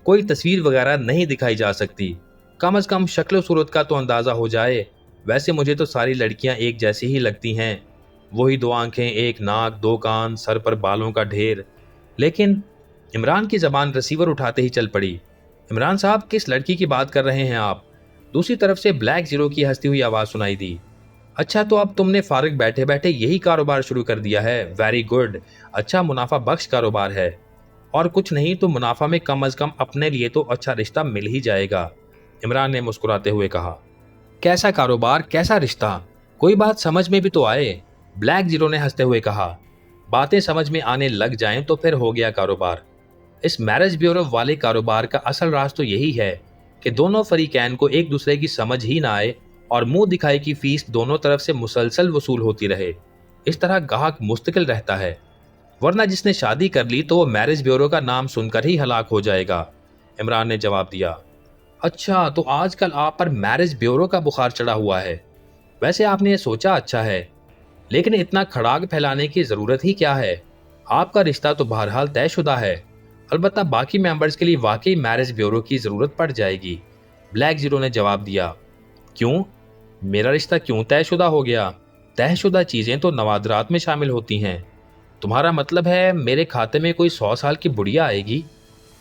कोई तस्वीर वगैरह नहीं दिखाई जा सकती, कम अज कम शक्ल सूरत का तो अंदाजा हो जाए। वैसे मुझे तो सारी लड़कियां एक जैसी ही लगती हैं, वही 2 आंखें, 1 नाक, 2 कान, सर पर बालों का ढेर। लेकिन इमरान की जबान रिसीवर उठाते ही चल पड़ी। इमरान साहब, किस लड़की की बात कर रहे हैं आप? दूसरी तरफ से ब्लैक जीरो की हंसती हुई आवाज सुनाई दी। अच्छा, तो अब तुमने फारिग बैठे बैठे यही कारोबार शुरू कर दिया है? वेरी गुड, अच्छा मुनाफा बख्श कारोबार है। और कुछ नहीं तो मुनाफा में कम अज कम अपने लिए तो अच्छा रिश्ता मिल ही जाएगा। इमरान ने मुस्कुराते हुए कहा। कैसा कारोबार, कैसा रिश्ता? कोई बात समझ में भी तो आए। ब्लैक जीरो ने हंसते हुए कहा। बातें समझ में आने लग जाएं तो फिर हो गया कारोबार। इस मैरिज ब्यूरो वाले कारोबार का असल राज तो यही है कि दोनों फरीकैन को एक दूसरे की समझ ही ना आए और मुंह दिखाई की फीस दोनों तरफ से मुसलसल वसूल होती रहे। इस तरह गाहक मुस्तकिल रहता है, वरना जिसने शादी कर ली तो वो मैरिज ब्यूरो का नाम सुनकर ही हलाक हो जाएगा। इमरान ने जवाब दिया। अच्छा, तो आजकल आप पर मैरिज ब्यूरो का बुखार चढ़ा हुआ है। वैसे आपने ये सोचा अच्छा है, लेकिन इतना खड़ाक फैलाने की जरूरत ही क्या है? आपका रिश्ता तो बहरहाल तयशुदा है। अलबत्ता बाकी मेंबर्स के लिए वाकई मैरिज ब्यूरो की जरूरत पड़ जाएगी। ब्लैक जीरो ने जवाब दिया। क्यों? मेरा रिश्ता क्यों तयशुदा हो गया? तयशुदा चीजें तो नवादरात में शामिल होती हैं। तुम्हारा मतलब है मेरे खाते में कोई 100 साल की बुढ़िया आएगी?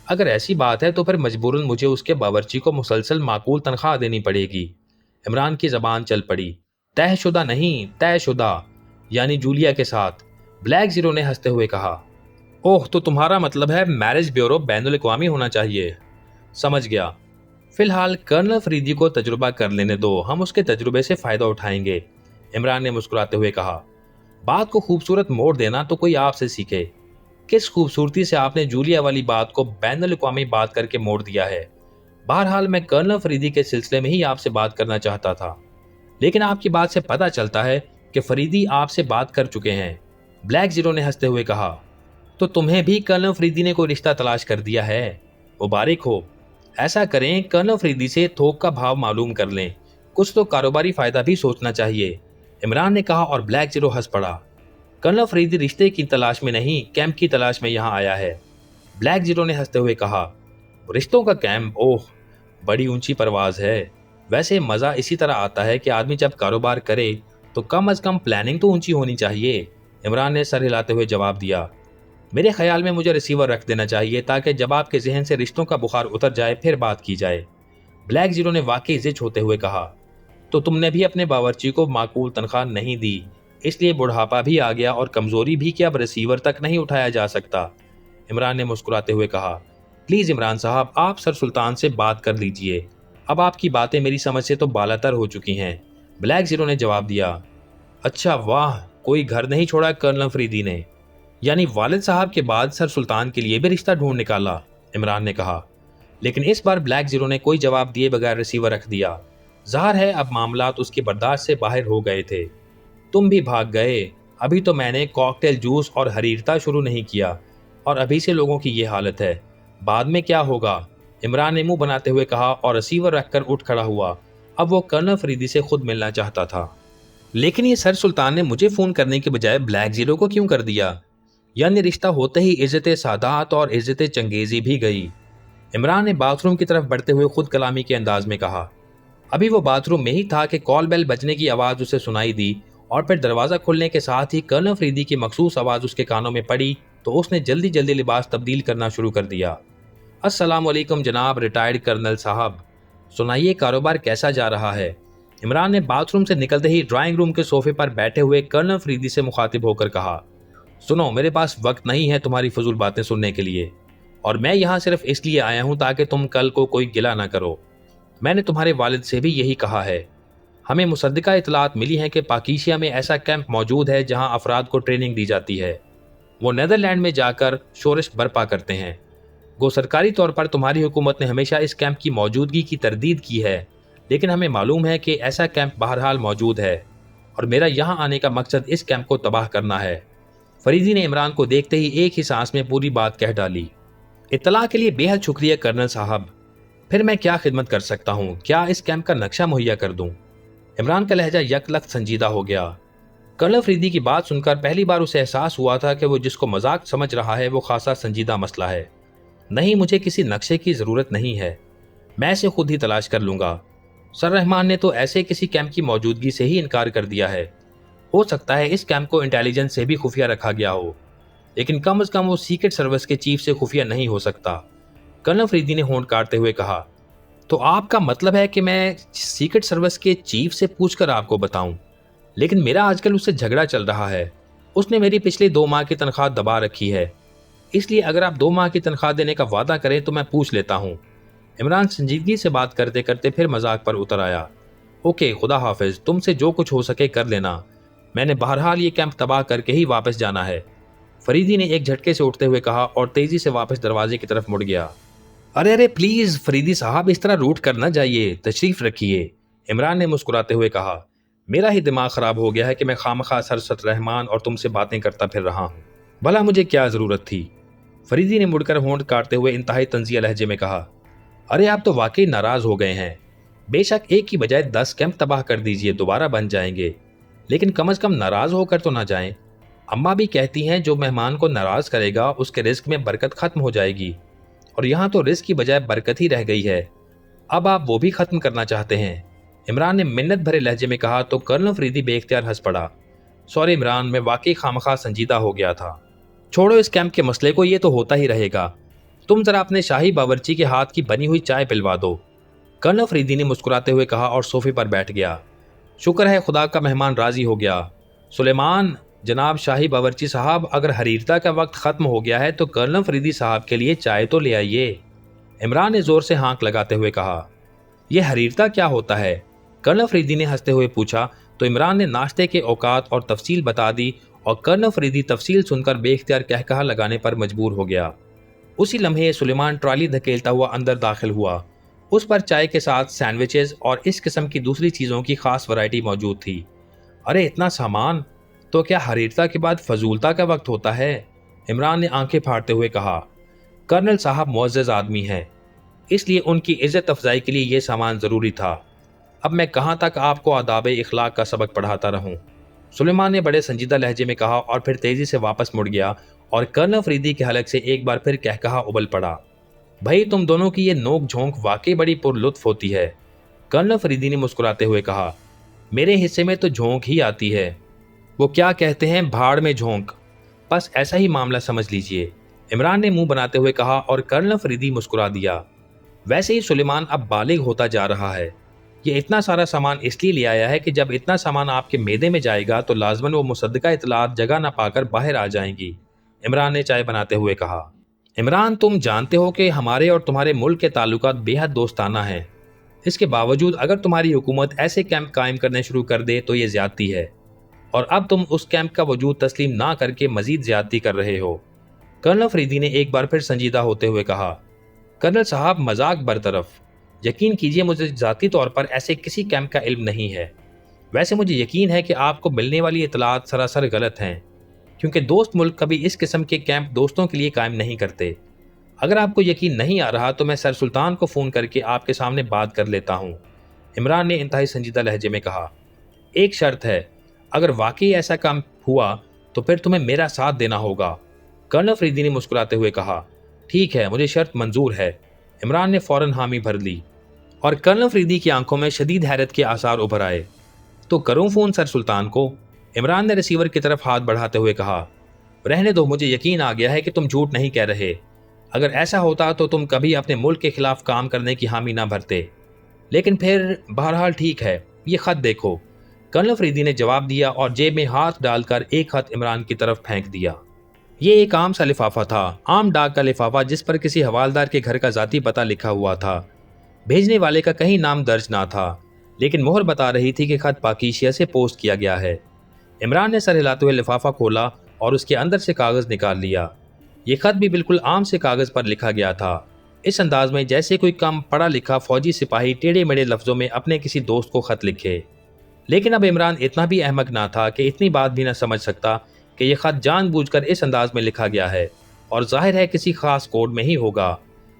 अगर ऐसी बात है तो फिर मजबूरन मुझे उसके बावर्ची को मुसलसल माकूल तनख्वाह देनी पड़ेगी। इमरान की जबान चल पड़ी। तयशुदा नहीं, तयशुदा, यानी जूलिया के साथ। ब्लैक जीरो ने हंसते हुए कहा। ओह, तो तुम्हारा मतलब है मैरिज ब्यूरो बैनुल अक़वामी होना चाहिए। समझ गया। फिलहाल कर्नल फरीदी को तजुर्बा कर लेने दो, हम उसके तजुर्बे से फायदा उठाएंगे। इमरान ने मुस्कुराते हुए कहा। बात को खूबसूरत मोड़ देना तो कोई आपसे सीखे। किस खूबसूरती से आपने जूलिया वाली बात को बैनुल अक़वामी बात करके मोड़ दिया है। बहरहाल मैं कर्नल फरीदी के सिलसिले में ही आपसे बात करना चाहता था, लेकिन आपकी बात से पता चलता है कि फरीदी आपसे बात कर चुके हैं। ब्लैक जीरो ने हंसते हुए कहा। तो तुम्हें भी कर्नल फरीदी ने कोई रिश्ता तलाश कर दिया है? मुबारक हो। ऐसा करें, कर्नल फरीदी से थोक का भाव मालूम कर लें, कुछ तो कारोबारी फायदा भी सोचना चाहिए। इमरान ने कहा और ब्लैक जीरो हंस पड़ा। कर्नल फरीदी रिश्ते की तलाश में नहीं, कैंप की तलाश में यहाँ आया है। ब्लैक जीरो ने हंसते हुए कहा। रिश्तों का कैंप? ओह, बड़ी ऊंची परवाज है। वैसे मजा इसी तरह आता है कि आदमी जब कारोबार करे तो कम अज कम प्लानिंग तो ऊंची होनी चाहिए। इमरान ने सर हिलाते हुए जवाब दिया। मेरे ख्याल में मुझे रिसीवर रख देना चाहिए ताकि जब आपके जहन से रिश्तों का बुखार उतर जाए फिर बात की जाए। ब्लैक जीरो ने वाकई जिद होते हुए कहा। तो तुमने भी अपने बावर्ची को माकूल तनख्वाह नहीं दी, इसलिए बुढ़ापा भी आ गया और कमजोरी भी कि अब रिसीवर तक नहीं उठाया जा सकता। इमरान ने मुस्कुराते हुए कहा। प्लीज इमरान साहब, आप सर सुल्तान से बात कर लीजिए। अब आपकी बातें मेरी समझ से तो बालातर हो चुकी हैं। ब्लैक जीरो ने जवाब दिया। अच्छा वाह, कोई घर नहीं छोड़ा कर्नल फरीदी ने, यानी वालिद साहब के बाद सर सुल्तान के लिए भी रिश्ता ढूंढ निकाला, इमरान ने कहा। लेकिन इस बार ब्लैक जीरो ने कोई जवाब दिए बगैर रिसीवर रख दिया। ज़ाहिर है अब मामलात उसकी बर्दाश्त से बाहर हो गए थे। तुम भी भाग गए, अभी तो मैंने कॉकटेल जूस और हरीरता शुरू नहीं किया और अभी से लोगों की ये हालत है, बाद में क्या होगा? इमरान ने मुंह बनाते हुए कहा और रिसीवर रखकर उठ खड़ा हुआ। अब वो कर्नल फरीदी से खुद मिलना चाहता था। लेकिन ये सर सुल्तान ने मुझे फ़ोन करने के बजाय ब्लैक जीरो को क्यों कर दिया? यानी रिश्ता होते ही इज़्ज़त सादात और इज़्ज़त चंगेज़ी भी गई। इमरान ने बाथरूम की तरफ बढ़ते हुए खुद कलामी के अंदाज में कहा। अभी वो बाथरूम में ही था कि कॉल बेल बजने की आवाज़ उसे सुनाई दी और फिर दरवाज़ा खुलने के साथ ही कर्नल फरीदी की मखसूस आवाज़ उसके कानों में पड़ी तो उसने जल्दी जल्दी लिबास तब्दील करना शुरू कर दिया। अस्सलाम वालेकुम जनाब रिटायर्ड कर्नल साहब, सुनाइए कारोबार कैसा जा रहा है? इमरान ने बाथरूम से निकलते ही ड्राइंग रूम के सोफे पर बैठे हुए कर्नल फरीदी से मुखातिब होकर कहा, सुनो, मेरे पास वक्त नहीं है तुम्हारी फजूल बातें सुनने के लिए, और मैं यहाँ सिर्फ इसलिए आया हूँ ताकि तुम कल को कोई गिला ना करो। मैंने तुम्हारे वालिद से भी यही कहा है। हमें मुसद्दिका इतलात मिली है कि पाकिस्तान में ऐसा कैंप मौजूद है जहाँ अफराद को ट्रेनिंग दी जाती है। वो नेदरलैंड में जाकर शोरश बर्पा करते हैं। गो सरकारी तौर पर तुम्हारी हुकूमत ने हमेशा इस कैंप की मौजूदगी की तरदीद की है, लेकिन हमें मालूम है कि ऐसा कैंप बहरहाल मौजूद है और मेरा यहाँ आने का मकसद इस कैंप को तबाह करना है। फरीदी ने इमरान को देखते ही एक ही सांस में पूरी बात कह डाली। इत्तला के लिए बेहद शुक्रिया कर्नल साहब। फिर मैं क्या खिदमत कर सकता हूँ? क्या इस कैंप का नक्शा मुहैया कर दूँ? इमरान का लहजा यकलख्त संजीदा हो गया। कर्नल फरीदी की बात सुनकर पहली बार उसे एहसास हुआ था कि वो जिसको मजाक समझ रहा है वो खासा संजीदा मसला है। नहीं, मुझे किसी नक्शे की ज़रूरत नहीं है, मैं इसे खुद ही तलाश कर लूँगा। सर रहमान ने तो ऐसे किसी कैंप की मौजूदगी से ही इनकार कर दिया है। हो सकता है इस कैंप को इंटेलिजेंस से भी खुफिया रखा गया हो, लेकिन कम अज़ कम वो सीक्रेट सर्विस के चीफ से खुफिया नहीं हो सकता। कर्नल फरीदी ने होंठ काटते हुए कहा, तो आपका मतलब है कि मैं सीक्रेट सर्विस के चीफ से पूछकर आपको बताऊं? लेकिन मेरा आजकल उससे झगड़ा चल रहा है। उसने मेरी पिछली 2 माह की तनख्वाह दबा रखी है, इसलिए अगर आप 2 माह की तनख्वाह देने का वादा करें तो मैं पूछ लेता हूँ। इमरान संजीदगी से बात करते करते फिर मजाक पर उतर आया। ओके, खुदा हाफिज, तुमसे जो कुछ हो सके कर लेना, मैंने बहरहाल ये कैंप तबाह करके ही वापस जाना है। फरीदी ने एक झटके से उठते हुए कहा और तेजी से वापस दरवाजे की तरफ मुड़ गया। अरे अरे प्लीज फरीदी साहब, इस तरह रूठ कर न जाइए, तशरीफ रखिए, इमरान ने मुस्कुराते हुए कहा। मेरा ही दिमाग खराब हो गया है कि मैं खामखा सर रहमान और तुमसे बातें करता फिर रहा हूँ। भला मुझे क्या जरूरत थी? फरीदी ने मुड़कर होंठ काटते हुए इंतहाई तंजिया लहजे में कहा। अरे आप तो वाकई नाराज हो गए हैं। बेशक एक की बजाय 10 कैंप तबाह कर दीजिए, दोबारा बन जाएंगे, लेकिन कम से कम नाराज होकर तो ना जाएं। अम्मा भी कहती हैं जो मेहमान को नाराज करेगा उसके रिस्क में बरकत खत्म हो जाएगी, और यहाँ तो रिस्क की बजाय बरकत ही रह गई है। अब आप वो भी खत्म करना चाहते हैं? इमरान ने मिन्नत भरे लहजे में कहा तो कर्नल फरीदी बेख्तियार हंस पड़ा। सॉरी इमरान, मैं वाकई खामखा संजीदा हो गया था। छोड़ो इस कैंप के मसले को, ये तो होता ही रहेगा। तुम जरा अपने शाही बावर्ची के हाथ की बनी हुई चाय पिलवा दो, कर्नल फरीदी ने मुस्कुराते हुए कहा और सोफे पर बैठ गया। शुक्र है खुदा का मेहमान राजी हो गया। सुलेमान, जनाब शाही बावर्ची साहब, अगर हरीरता का वक्त ख़त्म हो गया है तो कर्नल फरीदी साहब के लिए चाय तो ले आइए। इमरान ने ज़ोर से हाँक लगाते हुए कहा। यह हरीरता क्या होता है? कर्नल फरीदी ने हंसते हुए पूछा तो इमरान ने नाश्ते के औकात और तफसील बता दी और कर्नल फरीदी तफसील सुनकर बेख्तियार कहकहा लगाने पर मजबूर हो गया। उसी लम्हे सुलेमान ट्रॉली धकेलता हुआ अंदर दाखिल हुआ। उस पर चाय के साथ सैंडविचेस और इस किस्म की दूसरी चीज़ों की खास वैरायटी मौजूद थी। अरे इतना सामान, तो क्या हरीरता के बाद फजूलता का वक्त होता है? इमरान ने आंखें फाड़ते हुए कहा। कर्नल साहब मुअज़्ज़ज़ आदमी हैं, इसलिए उनकी इज्जत अफजाई के लिए यह सामान ज़रूरी था। अब मैं कहाँ तक आपको आदाब इखलाक का सबक पढ़ाता रहूं? सुलेमान ने बड़े संजीदा लहजे में कहा और फिर तेज़ी से वापस मुड़ गया और कर्नल फरीदी के हलक से एक बार फिर कहकहा उबल पड़ा। भाई तुम दोनों की ये नोक झोंक वाकई बड़ी पुरलुत्फ होती है, कर्नल फरीदी ने मुस्कुराते हुए कहा। मेरे हिस्से में तो झोंक ही आती है। वो क्या कहते हैं, भाड़ में झोंक, बस ऐसा ही मामला समझ लीजिए, इमरान ने मुंह बनाते हुए कहा और कर्नल फरीदी मुस्कुरा दिया। वैसे ही सुलेमान अब बालिग होता जा रहा है। ये इतना सारा सामान इसलिए ले आया है कि जब इतना सामान आपके मैदे में जाएगा तो लाजमन वो मुसद्दका इतलात जगह ना पाकर बाहर आ जाएंगी, इमरान ने चाय बनाते हुए कहा। इमरान, तुम जानते हो कि हमारे और तुम्हारे मुल्क के ताल्लुकात बेहद दोस्ताना हैं। इसके बावजूद अगर तुम्हारी हुकूमत ऐसे कैंप कायम करने शुरू कर दे तो ये ज्यादती है। اور اب تم اس کیمپ کا وجود تسلیم نہ کر کے مزید زیادتی کر رہے ہو۔ کرنل فریدی نے ایک بار پھر سنجیدہ ہوتے ہوئے کہا، کرنل صاحب مذاق برطرف، یقین کیجیے مجھے ذاتی طور پر ایسے کسی کیمپ کا علم نہیں ہے۔ ویسے مجھے یقین ہے کہ آپ کو ملنے والی اطلاعات سراسر غلط ہیں، کیونکہ دوست ملک کبھی اس قسم کے کیمپ دوستوں کے لیے قائم نہیں کرتے۔ اگر آپ کو یقین نہیں آ رہا تو میں سر سلطان کو فون کر کے آپ کے سامنے بات کر لیتا ہوں، عمران نے انتہائی سنجیدہ لہجے میں کہا۔ ایک شرط ہے، اگر واقعی ایسا کام ہوا تو پھر تمہیں میرا ساتھ دینا ہوگا، کرنل فریدی نے مسکراتے ہوئے کہا۔ ٹھیک ہے، مجھے شرط منظور ہے، عمران نے فوراً حامی بھر لی، اور کرنل فریدی کی آنکھوں میں شدید حیرت کے آثار ابھر آئے۔ تو کروں فون سر سلطان کو؟ عمران نے ریسیور کی طرف ہاتھ بڑھاتے ہوئے کہا۔ رہنے دو، مجھے یقین آ گیا ہے کہ تم جھوٹ نہیں کہہ رہے۔ اگر ایسا ہوتا تو تم کبھی اپنے ملک کے خلاف کام کرنے کی حامی نہ بھرتے۔ لیکن پھر بہرحال ٹھیک ہے، یہ خط دیکھو، کرنل فریدی نے جواب دیا اور جیب میں ہاتھ ڈال کر ایک خط عمران کی طرف پھینک دیا۔ یہ ایک عام سا لفافہ تھا، عام ڈاک کا لفافہ جس پر کسی حوالدار کے گھر کا ذاتی پتہ لکھا ہوا تھا۔ بھیجنے والے کا کہیں نام درج نہ تھا، لیکن مہر بتا رہی تھی کہ خط پاکیشیا سے پوسٹ کیا گیا ہے۔ عمران نے سر ہلاتے ہوئے لفافہ کھولا اور اس کے اندر سے کاغذ نکال لیا۔ یہ خط بھی بالکل عام سے کاغذ پر لکھا گیا تھا، اس انداز میں جیسے کوئی کم پڑھا لکھا فوجی سپاہی ٹیڑھے میڑھے لفظوں میں اپنے کسی دوست کو خط لکھے۔ لیکن اب عمران اتنا بھی احمق نہ تھا کہ اتنی بات بھی نہ سمجھ سکتا کہ یہ خط جان بوجھ کر اس انداز میں لکھا گیا ہے، اور ظاہر ہے کسی خاص کوڈ میں ہی ہوگا۔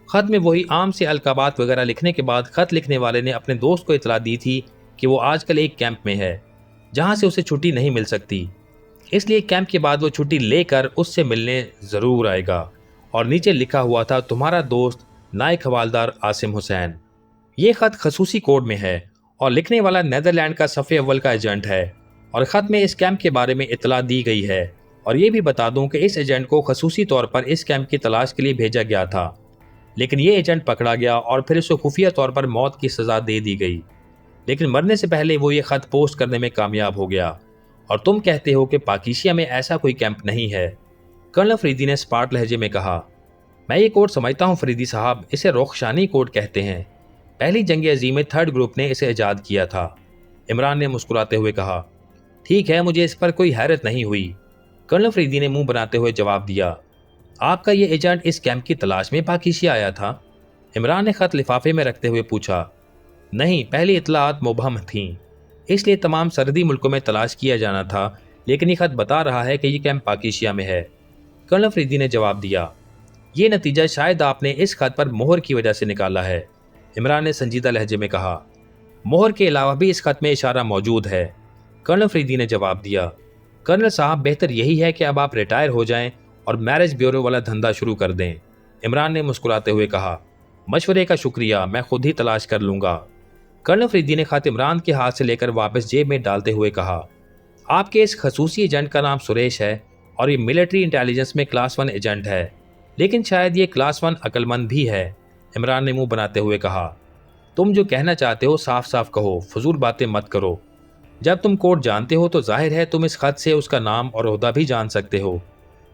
خط میں وہی عام سے القابات وغیرہ لکھنے کے بعد خط لکھنے والے نے اپنے دوست کو اطلاع دی تھی کہ وہ آج کل ایک کیمپ میں ہے جہاں سے اسے چھٹی نہیں مل سکتی، اس لیے کیمپ کے بعد وہ چھٹی لے کر اس سے ملنے ضرور آئے گا، اور نیچے لکھا ہوا تھا تمہارا دوست نائک حوالدار عاصم حسین۔ یہ خط خصوصی کوڈ میں ہے اور لکھنے والا نیدرلینڈ کا صف اول کا ایجنٹ ہے، اور خط میں اس کیمپ کے بارے میں اطلاع دی گئی ہے، اور یہ بھی بتا دوں کہ اس ایجنٹ کو خصوصی طور پر اس کیمپ کی تلاش کے لیے بھیجا گیا تھا، لیکن یہ ایجنٹ پکڑا گیا اور پھر اسے خفیہ طور پر موت کی سزا دے دی گئی، لیکن مرنے سے پہلے وہ یہ خط پوسٹ کرنے میں کامیاب ہو گیا، اور تم کہتے ہو کہ پاکیشیا میں ایسا کوئی کیمپ نہیں ہے، کرنل فریدی نے اسپاٹ لہجے میں کہا۔ میں یہ کوڈ سمجھتا ہوں فریدی صاحب، اسے رخشانی کوڈ کہتے ہیں، پہلی جنگ عظیم میں 3rd گروپ نے اسے ایجاد کیا تھا، عمران نے مسکراتے ہوئے کہا۔ ٹھیک ہے، مجھے اس پر کوئی حیرت نہیں ہوئی، کرنل فریدی نے منہ بناتے ہوئے جواب دیا۔ آپ کا یہ ایجنٹ اس کیمپ کی تلاش میں پاکیشیا آیا تھا؟ عمران نے خط لفافے میں رکھتے ہوئے پوچھا۔ نہیں، پہلی اطلاعات مبہم تھیں، اس لیے تمام سرحدی ملکوں میں تلاش کیا جانا تھا، لیکن یہ خط بتا رہا ہے کہ یہ کیمپ پاکیشیا میں ہے، کرنل فریدی نے جواب دیا۔ یہ نتیجہ شاید آپ نے اس خط پر مہر کی وجہ سے نکالا ہے، عمران نے سنجیدہ لہجے میں کہا۔ مہر کے علاوہ بھی اس خط میں اشارہ موجود ہے، کرنل فریدی نے جواب دیا۔ کرنل صاحب، بہتر یہی ہے کہ اب آپ ریٹائر ہو جائیں اور میرج بیورو والا دھندا شروع کر دیں، عمران نے مسکراتے ہوئے کہا۔ مشورے کا شکریہ، میں خود ہی تلاش کر لوں گا، کرنل فریدی نے خط عمران کے ہاتھ سے لے کر واپس جیب میں ڈالتے ہوئے کہا۔ آپ کے اس خصوصی ایجنٹ کا نام سریش ہے اور یہ ملٹری انٹیلیجنس میں کلاس 1 ایجنٹ ہے، لیکن شاید یہ کلاس 1 عقل مند بھی ہے، عمران نے منہ بناتے ہوئے کہا۔ تم جو کہنا چاہتے ہو صاف صاف کہو، فضول باتیں مت کرو۔ جب تم کوڈ جانتے ہو تو ظاہر ہے تم اس خط سے اس کا نام اور عہدہ بھی جان سکتے ہو،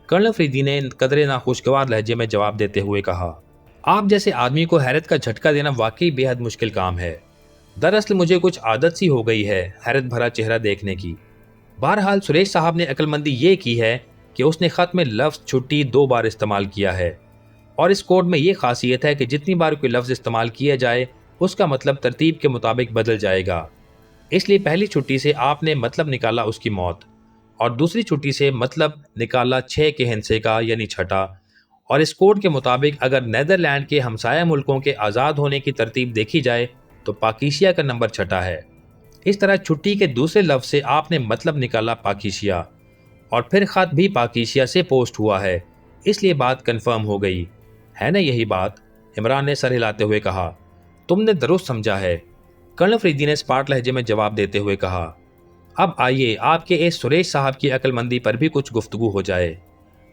کرنل فریدی نے قدرے ناخوشگوار لہجے میں جواب دیتے ہوئے کہا۔ آپ جیسے آدمی کو حیرت کا جھٹکا دینا واقعی بے حد مشکل کام ہے، دراصل مجھے کچھ عادت سی ہو گئی ہے حیرت بھرا چہرہ دیکھنے کی۔ بہرحال سریش صاحب نے عقل مندی یہ کی ہے کہ اس نے خط میں لفظ چھٹی 2 بار استعمال کیا ہے، اور اس کوڈ میں یہ خاصیت ہے کہ جتنی بار کوئی لفظ استعمال کیا جائے اس کا مطلب ترتیب کے مطابق بدل جائے گا، اس لیے پہلی چھٹی سے آپ نے مطلب نکالا اس کی موت، اور دوسری چھٹی سے مطلب نکالا 6 کے ہندسے کا یعنی چھٹا، اور اس کوڈ کے مطابق اگر نیدرلینڈ کے ہمسایہ ملکوں کے آزاد ہونے کی ترتیب دیکھی جائے تو پاکیشیا کا نمبر چھٹا ہے۔ اس طرح چھٹی کے دوسرے لفظ سے آپ نے مطلب نکالا پاکیشیا، اور پھر خط بھی پاکیشیا سے پوسٹ ہوا ہے، اس لیے بات کنفرم ہو گئی ہے نا یہی بات، عمران نے سر ہلاتے ہوئے کہا۔ تم نے درست سمجھا ہے، کرنل فریدی نے اسپاٹ لہجے میں جواب دیتے ہوئے کہا۔ اب آئیے آپ کے اس سریش صاحب کی عقل مندی پر بھی کچھ گفتگو ہو جائے،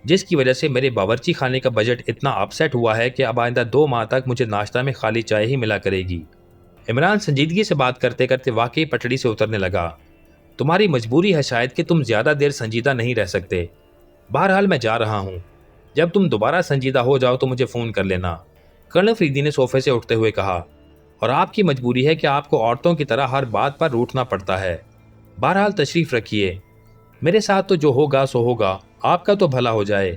جس کی وجہ سے میرے باورچی خانے کا بجٹ اتنا اپسیٹ ہوا ہے کہ اب آئندہ 2 ماہ تک مجھے ناشتہ میں خالی چائے ہی ملا کرے گی۔ عمران سنجیدگی سے بات کرتے کرتے واقعی پٹڑی سے اترنے لگا۔ تمہاری مجبوری ہے شاید کہ تم زیادہ دیر سنجیدہ نہیں رہ سکتے، بہرحال میں جا رہا ہوں، جب تم دوبارہ سنجیدہ ہو جاؤ تو مجھے فون کر لینا، کرنل فریدی نے صوفے سے اٹھتے ہوئے کہا۔ اور آپ کی مجبوری ہے کہ آپ کو عورتوں کی طرح ہر بات پر روٹھنا پڑتا ہے، بہرحال تشریف رکھیے، मेरे साथ तो जो होगा सो होगा, आपका तो भला हो जाए।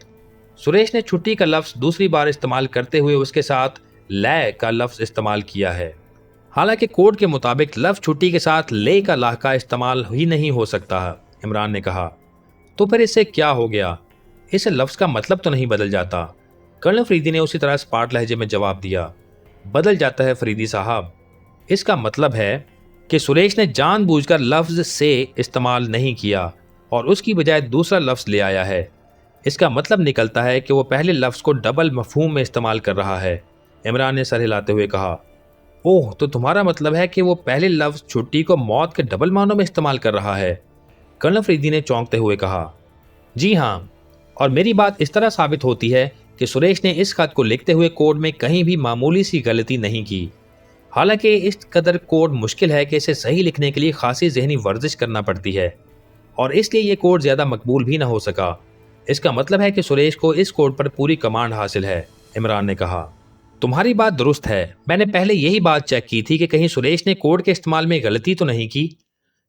सुरेश ने छुट्टी का लफ्ज दूसरी बार इस्तेमाल करते हुए उसके साथ लय का लफ्ज इस्तेमाल किया है। हालांकि कोड के मुताबिक लफ्ज छुट्टी के साथ ले का लाह का इस्तेमाल ही नहीं हो सकता है। इमरान ने कहा, तो फिर इससे क्या हो गया? इस लफ्ज का मतलब तो नहीं बदल जाता। कर्नल फरीदी ने उसी तरह स्पाट लहजे में जवाब दिया, बदल जाता है फरीदी साहब। इसका मतलब है कि सुरेश ने जानबूझकर लफ्ज से इस्तेमाल नहीं किया और उसकी बजाय दूसरा लफ्ज ले आया है। इसका मतलब निकलता है कि वो पहले लफ्ज को डबल मफहूम में इस्तेमाल कर रहा है। इमरान ने सर हिलाते हुए कहा, ओह, तो तुम्हारा मतलब है कि वो पहले लफ्ज छुट्टी को मौत के डबल मानों में इस्तेमाल कर रहा है? कर्नल फरीदी ने चौंकते हुए कहा, जी हाँ, और मेरी बात इस तरह साबित होती है कि सुरेश ने इस खत को लिखते हुए कोड में कहीं भी मामूली सी गलती नहीं की। हालांकि इस कदर कोड मुश्किल है कि इसे सही लिखने के लिए खासी जहनी वर्जिश करना पड़ती है और इसलिए ये कोड ज्यादा मकबूल भी ना हो सका। इसका मतलब है कि सुरेश को इस कोड पर पूरी कमांड हासिल है। इमरान ने कहा, तुम्हारी बात दुरुस्त है। मैंने पहले यही बात चेक की थी कि कहीं सुरेश ने कोड के इस्तेमाल में गलती तो नहीं की,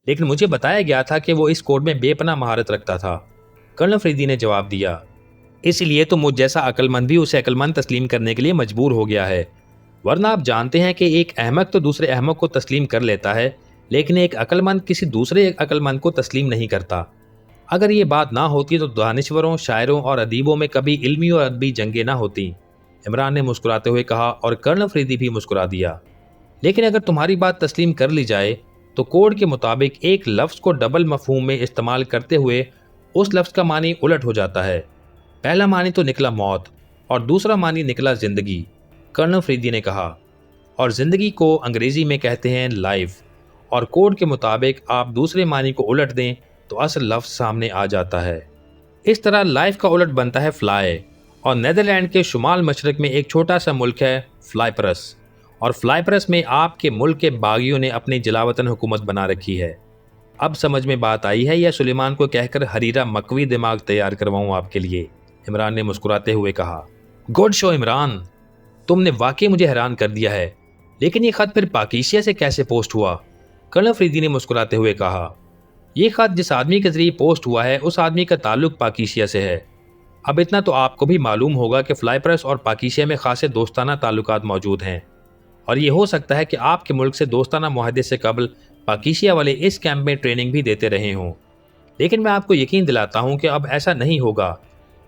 लेकिन मुझे बताया गया था कि वो इस कोड में बेपनाह महारत रखता था। कर्नल फरीदी ने जवाब दिया, इसलिए तो मुझ जैसा अक्लमंद भी उसे अक्लमंद तस्लीम करने के लिए मजबूर हो गया है। वरना आप जानते हैं कि एक अहमक तो दूसरे अहमक को तस्लीम कर लेता है, लेकिन एक अक्लमंद किसी दूसरे अक्लमंद को तस्लीम नहीं करता। अगर ये बात ना होती तो दानिश्वरों, शायरों और अदीबों में कभी इल्मी और अदबी जंगें ना होती। इमरान ने मुस्कुराते हुए कहा और कर्नल फरीदी भी मुस्कुरा दिया। लेकिन अगर तुम्हारी बात तस्लीम कर ली जाए तो कोड के मुताबिक एक लफ्ज को डबल मफहूम में इस्तेमाल करते हुए उस लफ्ज का मानी उलट हो जाता है। पहला मानी तो निकला मौत और दूसरा मानी निकला जिंदगी, कर्नल फरीदी ने कहा, और जिंदगी को अंग्रेजी में कहते हैं लाइफ, और कोड के मुताबिक आप दूसरे मानी को उलट दें तो असल लफ्ज सामने आ जाता है। इस तरह लाइफ का उलट बनता है फ्लाई, और नेदरलैंड के शुमाल मशरक में एक छोटा सा मुल्क है फ्लाइपरस, और फ्लाइपरस में आपके मुल्क के बागियों ने अपनी जलावतन हुकूमत बना रखी है। अब समझ में बात आई है या सुलेमान को कहकर हरीरा मकवी दिमाग तैयार करवाऊं आपके लिए? इमरान ने मुस्कुराते हुए कहा, गुड शो इमरान, तुमने वाकई मुझे हैरान कर दिया है। लेकिन ये खत फिर पाकिस्तान से कैसे पोस्ट हुआ? कर्नल फरीदी ने मुस्कुराते हुए कहा, यह खत जिस आदमी के जरिए पोस्ट हुआ है उस आदमी का ताल्लुक पाकिस्तान से है। अब इतना तो आपको भी मालूम होगा कि फ्लाइपरस और पाकिस्तान में खासे दोस्ताना ताल्लुकात मौजूद हैं, और ये हो सकता है कि आपके मुल्क से दोस्ताना मुआहदे से कबल पाकिस्तान वाले इस कैंप में ट्रेनिंग भी देते रहे हों। लेकिन मैं आपको यकीन दिलाता हूं कि अब ऐसा नहीं होगा,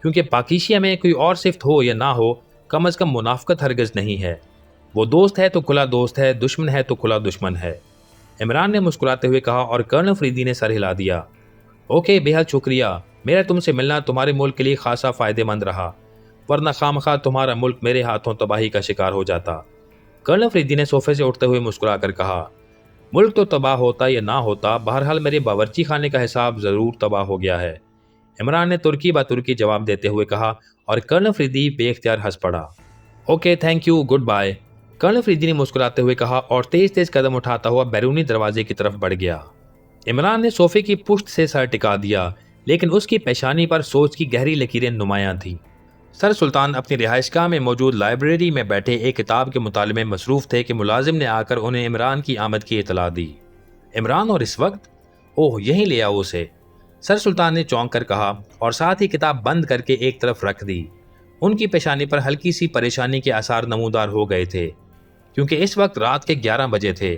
क्योंकि पाकिस्तान में कोई और सिफ्त हो या ना हो, कम अज़ कम मुनाफकत हरगज़ नहीं है। वो दोस्त है तो खुला दोस्त है, दुश्मन है तो खुला दुश्मन है। इमरान ने मुस्कुराते हुए कहा और कर्नल फरीदी ने सर हिला दिया। ओके, बेहद शुक्रिया। मेरा तुमसे मिलना तुम्हारे मुल्क के लिए खासा फ़ायदेमंद रहा, वरना खामखा तुम्हारा मुल्क मेरे हाथों तबाही का शिकार हो जाता। कर्नल फरीदी ने सोफे से उठते हुए मुस्कुरा कर कहा, मुल्क तो तबाह होता या ना होता, बहरहाल मेरे बावर्ची खाने का हिसाब ज़रूर तबाह हो गया है। इमरान ने तुर्की ब तुर्की जवाब देते हुए कहा और कर्नल फरीदी बेख्तियार हंस पड़ा। Okay, thank you, goodbye, colonel Faridi ने मुस्कुराते हुए कहा और तेज तेज कदम उठाता हुआ बैरूनी दरवाजे की तरफ बढ़ गया। इमरान ने सोफे की पुश्त से सर टिका दिया, लेकिन उसकी पेशानी पर सोच की गहरी लकीरें नुमायां थीं। सर सुल्तान अपनी रिहाइशगाह में मौजूद लाइब्रेरी में बैठे एक किताब के मुताले में मसरूफ़ थे कि मुलाजिम ने आकर उन्हें इमरान की आमद की इतला दी। इमरान, और इस वक्त? ओह, यहीं ले आओ उसे, सर सुल्तान ने चौंक कर कहा और साथ ही किताब बंद करके एक तरफ रख दी। उनकी पेशानी पर हल्की सी परेशानी के आसार नमूदार हो गए थे, क्योंकि इस वक्त रात के 11 बजे थे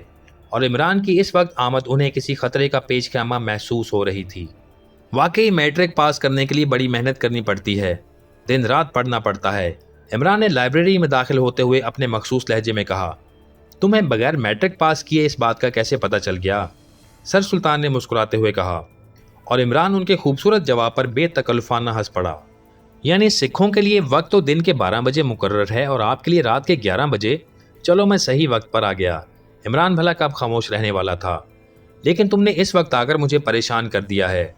और इमरान की इस वक्त आमद उन्हें किसी खतरे का पेशखामा महसूस हो रही थी। वाकई मैट्रिक पास करने के लिए बड़ी मेहनत करनी पड़ती है, दिन रात पढ़ना पड़ता है। इमरान ने लाइब्रेरी में दाखिल होते हुए अपने मखसूस लहजे में कहा, तुम्हें बगैर मैट्रिक पास किए इस बात का कैसे पता चल गया? सर सुल्तान ने मुस्कुराते हुए कहा, और इमरान उनके खूबसूरत जवाब पर बेतकल्लुफाना हंस पड़ा। यानी सिखों के लिए वक्त तो दिन के 12 बजे मुकर्रर है और आपके लिए रात के 11 बजे। चलो, मैं सही वक्त पर आ गया। इमरान भला कब खामोश रहने वाला था, लेकिन तुमने इस वक्त आकर मुझे परेशान कर दिया है।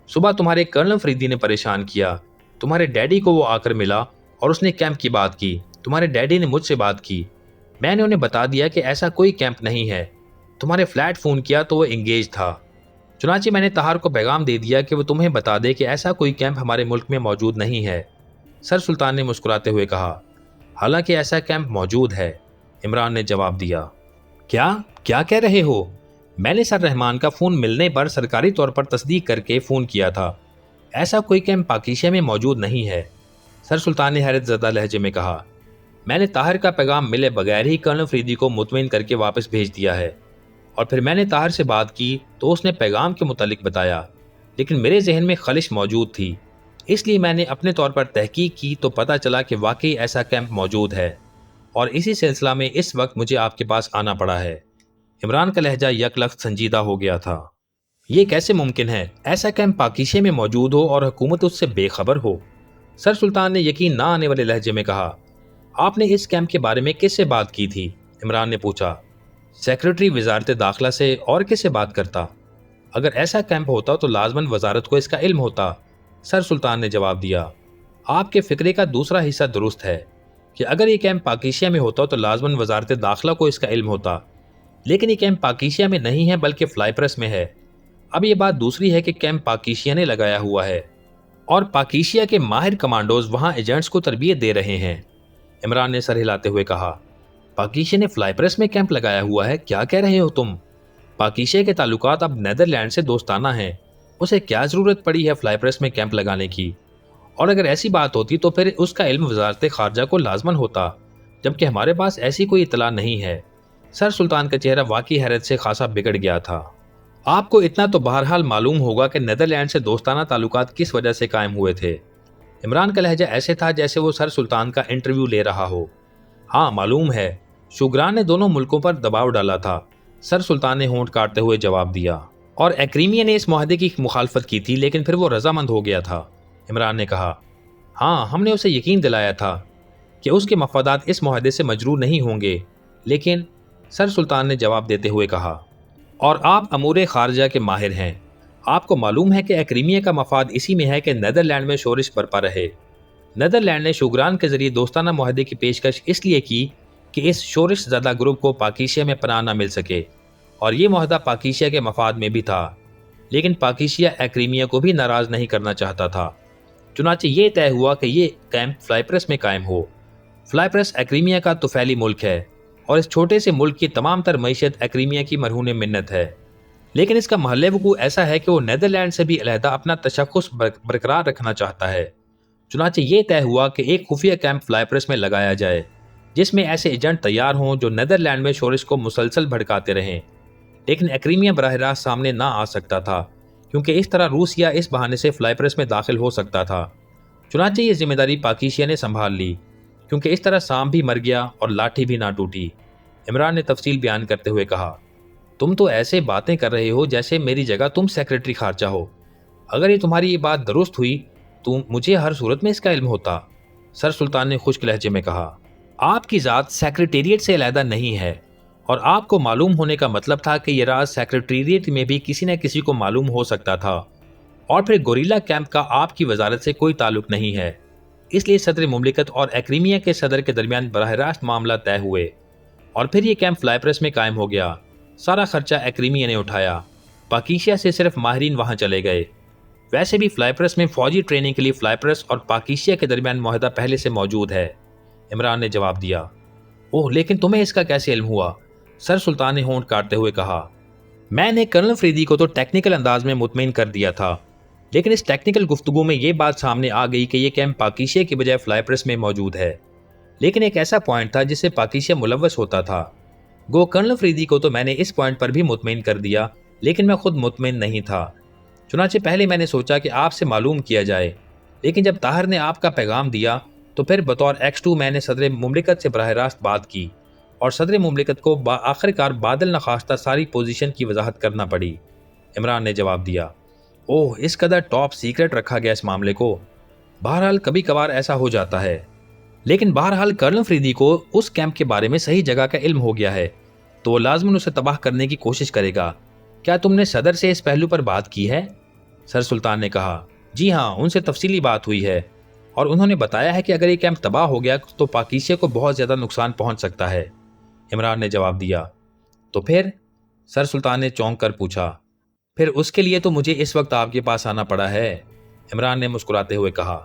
सुबह तुम्हारे कर्नल फरीदी ने परेशान किया। तुम्हारे डैडी को वो आकर मिला और उसने कैंप की बात की। तुम्हारे डैडी ने मुझसे बात की। मैंने उन्हें बता दिया कि ऐसा कोई कैंप नहीं है। तुम्हारे फ्लैट फ़ोन किया तो वो इंगेज था। चुनांचे मैंने तहार को पैगाम दे दिया कि वो तुम्हें बता दे कि ऐसा कोई कैंप हमारे मुल्क में मौजूद नहीं है। सर सुल्तान ने मुस्कुराते हुए कहा, हालांकि ऐसा कैंप मौजूद है। इमरान ने जवाब दिया। क्या क्या कह रहे हो? میں نے سر رحمان کا فون ملنے پر سرکاری طور پر تصدیق کر کے فون کیا تھا۔ ایسا کوئی کیمپ پاکیشیا میں موجود نہیں ہے، سر سلطان نے حیرت زدہ لہجے میں کہا۔ میں نے طاہر کا پیغام ملے بغیر ہی کرنل فریدی کو مطمئن کر کے واپس بھیج دیا ہے، اور پھر میں نے طاہر سے بات کی تو اس نے پیغام کے متعلق بتایا، لیکن میرے ذہن میں خلش موجود تھی، اس لیے میں نے اپنے طور پر تحقیق کی تو پتہ چلا کہ واقعی ایسا کیمپ موجود ہے، اور اسی سلسلہ میں اس وقت مجھے آپ کے پاس آنا پڑا ہے۔ عمران کا لہجہ یک لخت سنجیدہ ہو گیا تھا۔ یہ کیسے ممکن ہے؟ ایسا کیمپ پاکیشیا میں موجود ہو اور حکومت اس سے بے خبر ہو؟ سر سلطان نے یقین نہ آنے والے لہجے میں کہا۔ آپ نے اس کیمپ کے بارے میں کس سے بات کی تھی؟ عمران نے پوچھا۔ سیکرٹری وزارت داخلہ سے، اور کس سے بات کرتا؟ اگر ایسا کیمپ ہوتا تو لازماً وزارت کو اس کا علم ہوتا، سر سلطان نے جواب دیا۔ آپ کے فکرے کا دوسرا حصہ درست ہے کہ اگر یہ کیمپ پاکیشیا میں ہوتا تو لازماً وزارت داخلہ کو اس کا علم ہوتا، لیکن یہ کیمپ پاکیشیا میں نہیں ہے بلکہ فلائپرس میں ہے۔ اب یہ بات دوسری ہے کہ کیمپ پاکیشیا نے لگایا ہوا ہے اور پاکیشیا کے ماہر کمانڈوز وہاں ایجنٹس کو تربیت دے رہے ہیں۔ عمران نے سر ہلاتے ہوئے کہا۔ پاکیشیا نے فلائپرس میں کیمپ لگایا ہوا ہے؟ کیا کہہ رہے ہو تم؟ پاکیشیا کے تعلقات اب نیدرلینڈ سے دوستانہ ہیں، اسے کیا ضرورت پڑی ہے فلائپرس میں کیمپ لگانے کی؟ اور اگر ایسی بات ہوتی تو پھر اس کا علم وزارت خارجہ کو لازماً ہوتا، جبکہ ہمارے پاس ایسی کوئی اطلاع نہیں ہے۔ سر سلطان کا چہرہ واقعی حیرت سے خاصا بگڑ گیا تھا۔ آپ کو اتنا تو بہرحال معلوم ہوگا کہ نیدرلینڈ سے دوستانہ تعلقات کس وجہ سے قائم ہوئے تھے؟ عمران کا لہجہ ایسے تھا جیسے وہ سر سلطان کا انٹرویو لے رہا ہو۔ ہاں معلوم ہے، شوگران نے دونوں ملکوں پر دباؤ ڈالا تھا، سر سلطان نے ہونٹ کاٹتے ہوئے جواب دیا، اور ایکریمیا نے اس معاہدے کی مخالفت کی تھی لیکن پھر وہ رضامند ہو گیا تھا۔ عمران نے کہا۔ ہاں، ہم نے اسے یقین دلایا تھا کہ اس کے مفادات اس معاہدے سے مجرور نہیں ہوں گے، لیکن سر سلطان نے جواب دیتے ہوئے کہا، اور آپ امور خارجہ کے ماہر ہیں، آپ کو معلوم ہے کہ ایکریمیا کا مفاد اسی میں ہے کہ نیدرلینڈ میں شورش برپا رہے۔ نیدرلینڈ نے شوگران کے ذریعے دوستانہ معاہدے کی پیشکش اس لیے کی کہ اس شورش زدہ گروپ کو پاکیشیا میں پناہ نہ مل سکے، اور یہ معاہدہ پاکیشیا کے مفاد میں بھی تھا، لیکن پاکیشیا ایکریمیا کو بھی ناراض نہیں کرنا چاہتا تھا۔ چنانچہ یہ طے ہوا کہ یہ کیمپ فلائپرس میں قائم ہو۔ فلائپرس ایکریمیا کا طفیلی ملک ہے، اور اس چھوٹے سے ملک کی تمام تر معیشت ایکریمیا کی مرہون منت ہے، لیکن اس کا محل وقوع ایسا ہے کہ وہ نیدرلینڈ سے بھی علیحدہ اپنا تشخص برقرار رکھنا چاہتا ہے۔ چنانچہ یہ طے ہوا کہ ایک خفیہ کیمپ فلائپرس میں لگایا جائے، جس میں ایسے ایجنٹ تیار ہوں جو نیدرلینڈ میں شورش کو مسلسل بھڑکاتے رہیں، لیکن ایکریمیا براہ راست سامنے نہ آ سکتا تھا، کیونکہ اس طرح روسیا اس بہانے سے فلائپرس میں داخل ہو سکتا تھا۔ چنانچہ یہ ذمہ داری پاکیشیا نے سنبھال لی، کیونکہ اس طرح سانپ بھی مر گیا اور لاٹھی بھی نہ ٹوٹی۔ عمران نے تفصیل بیان کرتے ہوئے کہا، تم تو ایسے باتیں کر رہے ہو جیسے میری جگہ تم سیکرٹری خارجہ ہو۔ اگر یہ تمہاری یہ بات درست ہوئی تو مجھے ہر صورت میں اس کا علم ہوتا، سر سلطان نے خشک لہجے میں کہا۔ آپ کی ذات سیکرٹریٹ سے علیحدہ نہیں ہے، اور آپ کو معلوم ہونے کا مطلب تھا کہ یہ راز سیکرٹریٹ میں بھی کسی نہ کسی کو معلوم ہو سکتا تھا، اور پھر گوریلا کیمپ کا آپ کی وزارت سے کوئی تعلق نہیں ہے، اس لیے صدر مملکت اور ایکریمیا کے صدر کے درمیان براہ راست معاملہ طے ہوئے، اور پھر یہ کیمپ فلائپرس میں قائم ہو گیا۔ سارا خرچہ ایکریمیا نے اٹھایا، پاکیشیا سے صرف ماہرین وہاں چلے گئے۔ ویسے بھی فلائپرس میں فوجی ٹریننگ کے لیے فلائپرس اور پاکیشیا کے درمیان معاہدہ پہلے سے موجود ہے، عمران نے جواب دیا۔ اوہ، لیکن تمہیں اس کا کیسے علم ہوا؟ سر سلطان نے ہونٹ کاٹتے ہوئے کہا۔ میں نے کرنل فریدی کو تو ٹیکنیکل انداز میں مطمئن کر دیا تھا، لیکن اس ٹیکنیکل گفتگو میں یہ بات سامنے آ گئی کہ یہ کیمپ پاکیشیا کی بجائے فلائپرس میں موجود ہے، لیکن ایک ایسا پوائنٹ تھا جس سے پاکیشیا ملوث ہوتا تھا۔ گو کرنل فریدی کو تو میں نے اس پوائنٹ پر بھی مطمئن کر دیا، لیکن میں خود مطمئن نہیں تھا۔ چنانچہ پہلے میں نے سوچا کہ آپ سے معلوم کیا جائے، لیکن جب طاہر نے آپ کا پیغام دیا تو پھر بطور ایکس-2 میں نے صدر مملکت سے براہ راست بات کی، اور صدر مملکت کو آخر کار بادل نخواستہ ساری پوزیشن کی وضاحت کرنا پڑی، عمران نے جواب دیا۔ اوہ، اس قدر ٹاپ سیکرٹ رکھا گیا اس معاملے کو؟ بہرحال کبھی کبھار ایسا ہو جاتا ہے، لیکن بہرحال کرنل فریدی کو اس کیمپ کے بارے میں صحیح جگہ کا علم ہو گیا ہے، تو وہ لازماً اسے تباہ کرنے کی کوشش کرے گا۔ کیا تم نے صدر سے اس پہلو پر بات کی ہے؟ سر سلطان نے کہا۔ جی ہاں، ان سے تفصیلی بات ہوئی ہے، اور انہوں نے بتایا ہے کہ اگر یہ کیمپ تباہ ہو گیا تو پاکیشیا کو بہت زیادہ نقصان پہنچ سکتا ہے، عمران نے جواب دیا۔ تو پھر؟ سر سلطان نے چونک کر پوچھا۔ پھر اس کے لیے تو مجھے اس وقت آپ کے پاس آنا پڑا ہے، عمران نے مسکراتے ہوئے کہا۔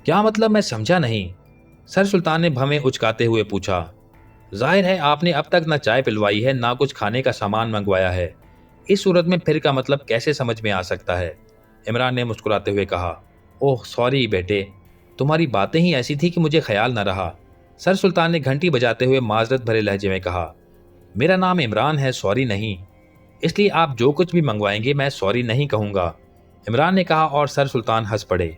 کیا مطلب؟ میں سمجھا نہیں، سر سلطان نے بھویں اچکاتے ہوئے پوچھا۔ ظاہر ہے آپ نے اب تک نہ چائے پلوائی ہے نہ کچھ کھانے کا سامان منگوایا ہے، इस सूरत में फिर का मतलब कैसे समझ में आ सकता है? इमरान ने मुस्कुराते हुए कहा। ओह सॉरी बेटे, तुम्हारी बातें ही ऐसी थी कि मुझे ख्याल न रहा। सर सुल्तान ने घंटी बजाते हुए माजरत भरे लहजे में कहा। मेरा नाम इमरान है, सॉरी नहीं। इसलिए आप जो कुछ भी मंगवाएंगे मैं सॉरी नहीं कहूंगा, इमरान ने कहा और सर सुल्तान हंस पड़े।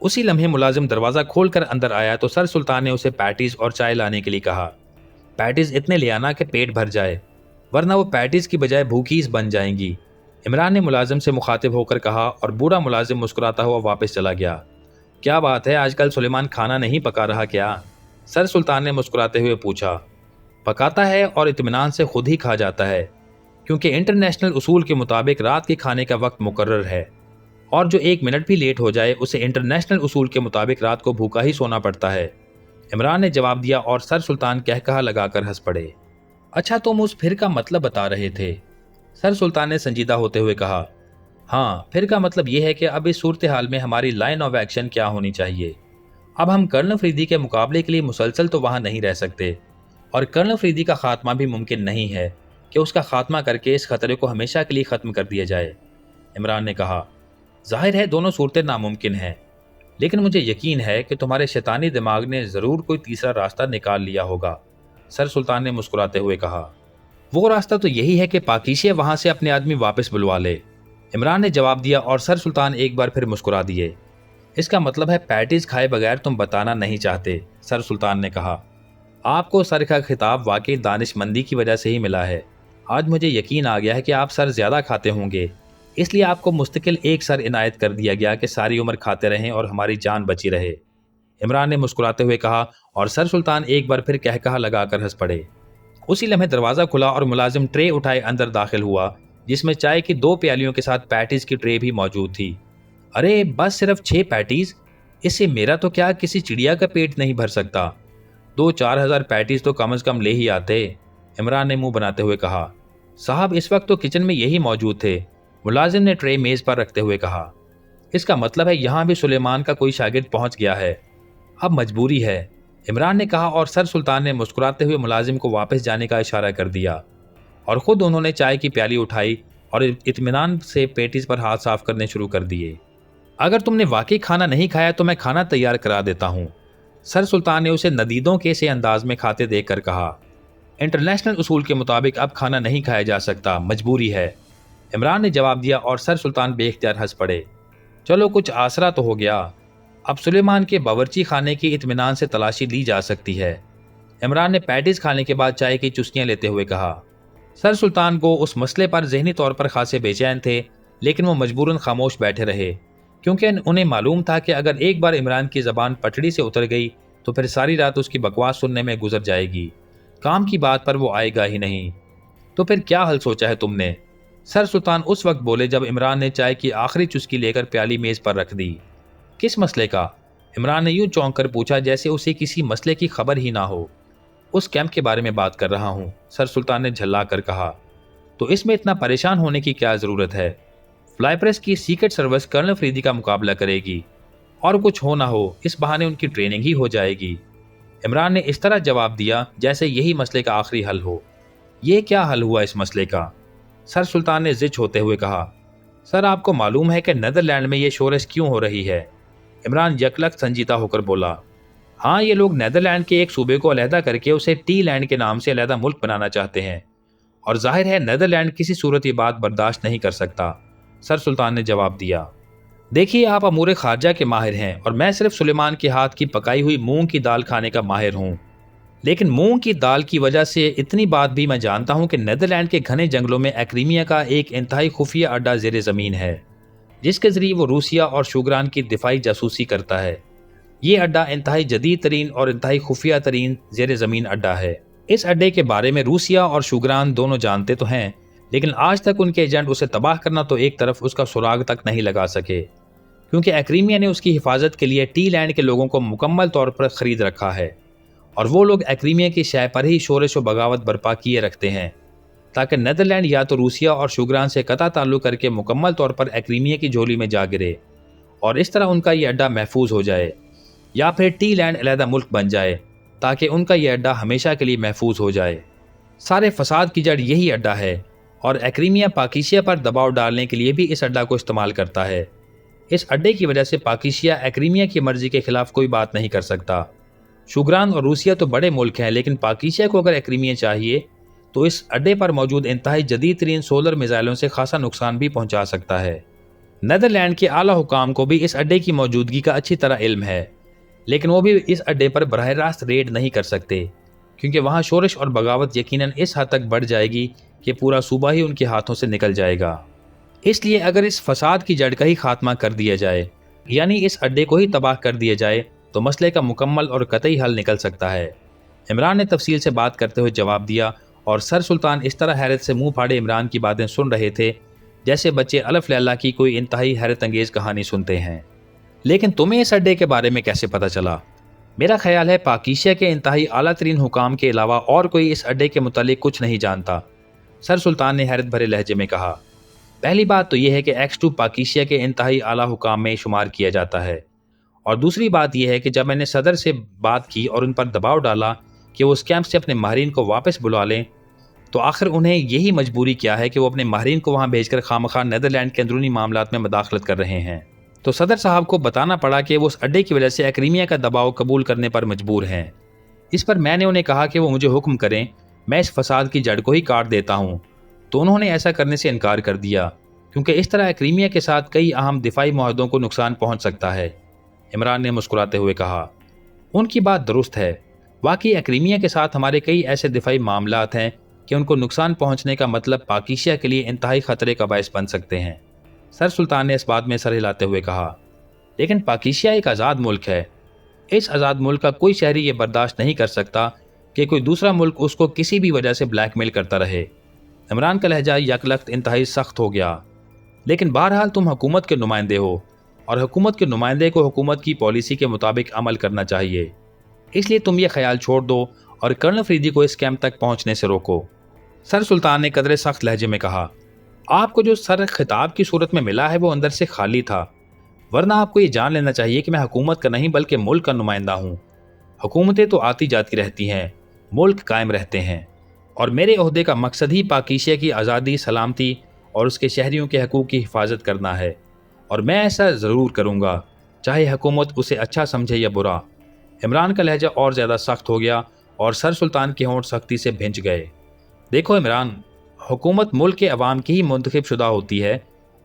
उसी लम्हे मुलाजिम दरवाज़ा खोलकर अंदर आया तो सर सुल्तान ने उसे पैटीज और चाय लाने के लिए कहा। पैटीज इतने ले आना कि पेट भर जाए, वरना वो पैटीज की बजाय भूखीज बन जाएंगी, इमरान ने मुलाजिम से मुखातिब होकर कहा और बूढ़ा मुलाजिम मुस्कुराता हुआ वापस चला गया। क्या बात है, आजकल सुलेमान खाना नहीं पका रहा क्या? सर सुल्तान ने मुस्कुराते हुए पूछा। पकाता है और इत्मीनान से खुद ही खा जाता है, क्योंकि इंटरनेशनल उसूल के मुताबिक रात के खाने का वक्त मुकर्रर है और जो 1 मिनट भी लेट हो जाए उसे इंटरनेशनल उसूल के मुताबिक रात को भूखा ही सोना पड़ता है, इमरान ने जवाब दिया और सर सुल्तान कहकहा लगाकर हंस पड़े। अच्छा, तुम उस फिर का मतलब बता रहे थे? सर सुल्तान ने संजीदा होते हुए कहा। हाँ, फिर का मतलब यह है कि अब इस सूरत हाल में हमारी लाइन ऑफ एक्शन क्या होनी चाहिए। अब हम कर्नल अफरीदी के मुकाबले के लिए मुसलसल तो वहां नहीं रह सकते और कर्नल अफरीदी का खात्मा भी मुमकिन नहीं है कि उसका खात्मा करके इस खतरे को हमेशा के लिए ख़त्म कर दिया जाए, इमरान ने कहा। जाहिर है दोनों सूरतें नामुमकिन हैं, लेकिन मुझे यकीन है कि तुम्हारे शैतानी दिमाग ने ज़रूर कोई तीसरा रास्ता निकाल लिया होगा, सर सुल्तान ने मुस्कुराते हुए कहा। वो रास्ता तो यही है कि पाकीशे वहां से अपने आदमी वापस बुलवा ले, इमरान ने जवाब दिया और सर सुल्तान एक बार फिर मुस्कुरा दिए। इसका मतलब है पैटीज खाए बगैर तुम बताना नहीं चाहते, सर सुल्तान ने कहा। आपको सर का खिताब वाकई दानिशमंदी की वजह से ही मिला है। आज मुझे यकीन आ गया है कि आप सर ज़्यादा खाते होंगे, इसलिए आपको मुस्तकिल एक सर इनायत कर दिया गया कि सारी उम्र खाते रहें और हमारी जान बची रहे, इमरान ने मुस्कुराते हुए कहा और सर सुल्तान एक बार फिर कहकहा लगाकर हंस पड़े। उसी लम्हे दरवाज़ा खुला और मुलाजिम ट्रे उठाए अंदर दाखिल हुआ, जिसमें चाय की 2 प्यालियों के साथ पैटीज की ट्रे भी मौजूद थी। अरे बस सिर्फ 6 पैटीज? इससे मेरा तो क्या किसी चिड़िया का पेट नहीं भर सकता। 2-4 हज़ार पैटीज तो कम से कम ले ही आते, इमरान ने मुंह बनाते हुए कहा। साहब इस वक्त तो किचन में यही मौजूद थे, मुलाजिम ने ट्रे मेज पर रखते हुए कहा। इसका मतलब है यहाँ भी सुलेमान का कोई शागिर्द पहुंच गया है, अब मजबूरी है, इमरान ने कहा और सर सुल्तान ने मुस्कुराते हुए मुलाजिम को वापस जाने का इशारा कर दिया और खुद उन्होंने चाय की प्याली उठाई और इत्मीनान से पेटीज पर हाथ साफ करने शुरू कर दिए। अगर तुमने वाकई खाना नहीं खाया तो मैं खाना तैयार करा देता हूँ, सर सुल्तान ने उसे नदीदों के से अंदाज में खाते देखकर कहा। इंटरनेशनल उसूल के मुताबिक अब खाना नहीं खाया जा सकता, मजबूरी है, इमरान ने जवाब दिया और सर सुल्तान बेख्तियार हंस पड़े। चलो कुछ आसरा तो हो गया, अब सुलेमान के बावर्ची खाने की इत्मीनान से तलाशी ली जा सकती है, इमरान ने पैटीज खाने के बाद चाय की चुस्कियां लेते हुए कहा। सर सुल्तान को उस मसले पर जहनी तौर पर खासे बेचैन थे, लेकिन वो मजबूरन खामोश बैठे रहे, क्योंकि उन्हें मालूम था कि अगर एक बार इमरान की ज़बान पटड़ी से उतर गई तो फिर सारी रात उसकी बकवास सुनने में गुजर जाएगी, काम की बात पर वो आएगा ही नहीं। तो फिर क्या हल सोचा है तुमने? सर सुल्तान उस वक्त बोले जब इमरान ने चाय की आखिरी चुस्की लेकर प्याली मेज पर रख दी। किस मसले का? इमरान ने यूं चौंक कर पूछा जैसे उसे किसी मसले की खबर ही ना हो। उस कैंप के बारे में बात कर रहा हूँ, सर सुल्तान ने झल्ला कर कहा। तो इसमें इतना परेशान होने की क्या जरूरत है? फ्लाई प्रेस की सीक्रेट सर्विस कर्नल अफरीदी का मुकाबला करेगी और कुछ हो ना हो इस बहाने उनकी ट्रेनिंग ही हो जाएगी, इमरान ने इस तरह जवाब दिया जैसे यही मसले का आखिरी हल हो। ये क्या हल हुआ इस मसले का? सर सुल्तान ने जिद होते हुए कहा। सर आपको मालूम है कि नेदरलैंड में ये शोरश क्यों हो रही है? इमरान यकलक संजीदा होकर बोला। हाँ, ये लोग नेदरलैंड के एक सूबे को अलहदा करके उसे टी लैंड के नाम से अलहदा मुल्क बनाना चाहते हैं और जाहिर है नेदरलैंड किसी सूरत ये बात बर्दाश्त नहीं कर सकता, सर सुल्तान ने जवाब दिया। देखिए आप अमूर खारजा के माहिर हैं और मैं सिर्फ सुलेमान के हाथ की पकाई हुई मूंग की दाल खाने का माहिर हूँ, लेकिन मूंग की दाल की वजह से इतनी बात भी मैं जानता हूँ कि नेदरलैंड के घने जंगलों में एक्रीमिया का एक इंतहाई खुफिया अड्डा ज़ेरे ज़मीन है, जिसके ज़रिए वो रूसिया और शुगरान की दिफाई जासूसी करता है। ये अड्डा इंतहाई जदीद तरीन और इंतहाई खुफिया तरीन ज़ेरे ज़मीन अड्डा है। इस अड्डे के बारे में रूसिया और शुगरान दोनों जानते तो हैं, लेकिन आज तक उनके एजेंट उसे तबाह करना तो एक तरफ उसका सुराग तक नहीं लगा सके, क्योंकि एक्रीमिया ने उसकी हिफाजत के लिए टी लैंड के लोगों को मुकम्मल तौर पर ख़रीद रखा है और वो लोग एक्रीमिया की शय पर ही शोरश व बगावत बर्पा किए रखते हैं ताकि नेदरलैंड या तो रूसिया और शुगरान से कता ताल्लुक़ करके मुकम्मल तौर पर एक्रीमिया की झोली में जा गिरे और इस तरह उनका ये अड्डा महफूज हो जाए, या फिर टी लैंड अलहदा मुल्क बन जाए ताकि उनका यह अड्डा हमेशा के लिए महफूज हो जाए। सारे फसाद की जड़ यही अड्डा है اور ایکریمیا پاکیشیا پر دباؤ ڈالنے کے لیے بھی اس اڈا کو استعمال کرتا ہے۔ اس اڈے کی وجہ سے پاکیشیا ایکریمیا کی مرضی کے خلاف کوئی بات نہیں کر سکتا۔ شوگران اور روسیہ تو بڑے ملک ہیں، لیکن پاکیشیا کو اگر ایکریمیا چاہیے تو اس اڈے پر موجود انتہائی جدید ترین سولر میزائلوں سے خاصا نقصان بھی پہنچا سکتا ہے۔ نیدرلینڈ کے اعلیٰ حکام کو بھی اس اڈے کی موجودگی کا اچھی طرح علم ہے، لیکن وہ بھی اس اڈے پر براہ راست ریڈ نہیں کر سکتے، کیونکہ وہاں شورش اور بغاوت یقیناً اس حد تک بڑھ جائے گی کہ پورا صوبہ ہی ان کے ہاتھوں سے نکل جائے گا۔ اس لیے اگر اس فساد کی جڑ کا ہی خاتمہ کر دیا جائے، یعنی اس اڈے کو ہی تباہ کر دیا جائے، تو مسئلے کا مکمل اور قطعی حل نکل سکتا ہے۔ عمران نے تفصیل سے بات کرتے ہوئے جواب دیا، اور سر سلطان اس طرح حیرت سے منہ پھاڑے عمران کی باتیں سن رہے تھے جیسے بچے الف لیلا کی کوئی انتہائی حیرت انگیز کہانی سنتے ہیں۔ لیکن تمہیں اس اڈے کے بارے میں کیسے پتہ چلا؟ میرا خیال ہے پاکیشیا کے انتہائی اعلیٰ ترین حکام کے علاوہ اور کوئی اس اڈے کے متعلق کچھ نہیں جانتا، سر سلطان نے حیرت بھرے لہجے میں کہا۔ پہلی بات تو یہ ہے کہ X2 پاکیشیا کے انتہائی اعلیٰ حکام میں شمار کیا جاتا ہے، اور دوسری بات یہ ہے کہ جب میں نے صدر سے بات کی اور ان پر دباؤ ڈالا کہ وہ اس کیمپ سے اپنے ماہرین کو واپس بلا لیں، تو آخر انہیں یہی مجبوری کیا ہے کہ وہ اپنے ماہرین کو وہاں بھیج کر خواہ نیدرلینڈ کے اندرونی معاملات میں مداخلت کر رہے ہیں۔ تو صدر صاحب کو بتانا پڑا کہ وہ اس اڈے کی وجہ سے ایکریمیا کا دباؤ قبول کرنے پر مجبور ہیں۔ اس پر میں نے انہیں کہا کہ وہ مجھے حکم کریں، میں اس فساد کی جڑ کو ہی کاٹ دیتا ہوں، تو انہوں نے ایسا کرنے سے انکار کر دیا، کیونکہ اس طرح ایکریمیا کے ساتھ کئی اہم دفاعی معاہدوں کو نقصان پہنچ سکتا ہے۔ عمران نے مسکراتے ہوئے کہا، ان کی بات درست ہے، واقعی ایکریمیا کے ساتھ ہمارے کئی ایسے دفاعی معاملات ہیں کہ ان کو نقصان پہنچنے کا مطلب پاکیشیا کے لیے انتہائی خطرے کا باعث بن سکتے ہیں۔ سر سلطان نے اس بات میں سر ہلاتے ہوئے کہا، لیکن پاکیشیا ایک آزاد ملک ہے، اس آزاد ملک کا کوئی شہری یہ برداشت نہیں کر سکتا کہ کوئی دوسرا ملک اس کو کسی بھی وجہ سے بلیک میل کرتا رہے۔ عمران کا لہجہ یکلخت انتہائی سخت ہو گیا۔ لیکن بہرحال تم حکومت کے نمائندے ہو، اور حکومت کے نمائندے کو حکومت کی پالیسی کے مطابق عمل کرنا چاہیے، اس لیے تم یہ خیال چھوڑ دو اور کرنل فریدی کو اس کیمپ تک پہنچنے سے روکو۔ سر سلطان نے قدرے سخت لہجے میں کہا، آپ کو جو سر خطاب کی صورت میں ملا ہے وہ اندر سے خالی تھا، ورنہ آپ کو یہ جان لینا چاہیے کہ میں حکومت کا نہیں بلکہ ملک کا نمائندہ ہوں۔ حکومتیں تو آتی جاتی رہتی ہیں، ملک قائم رہتے ہیں، اور میرے عہدے کا مقصد ہی پاکیشیا کی آزادی، سلامتی اور اس کے شہریوں کے حقوق کی حفاظت کرنا ہے، اور میں ایسا ضرور کروں گا، چاہے حکومت اسے اچھا سمجھے یا برا۔ عمران کا لہجہ اور زیادہ سخت ہو گیا اور سر سلطان کے ہونٹ سختی سے بھنج گئے۔ دیکھو عمران، حکومت ملک کے عوام کی ہی منتخب شدہ ہوتی ہے،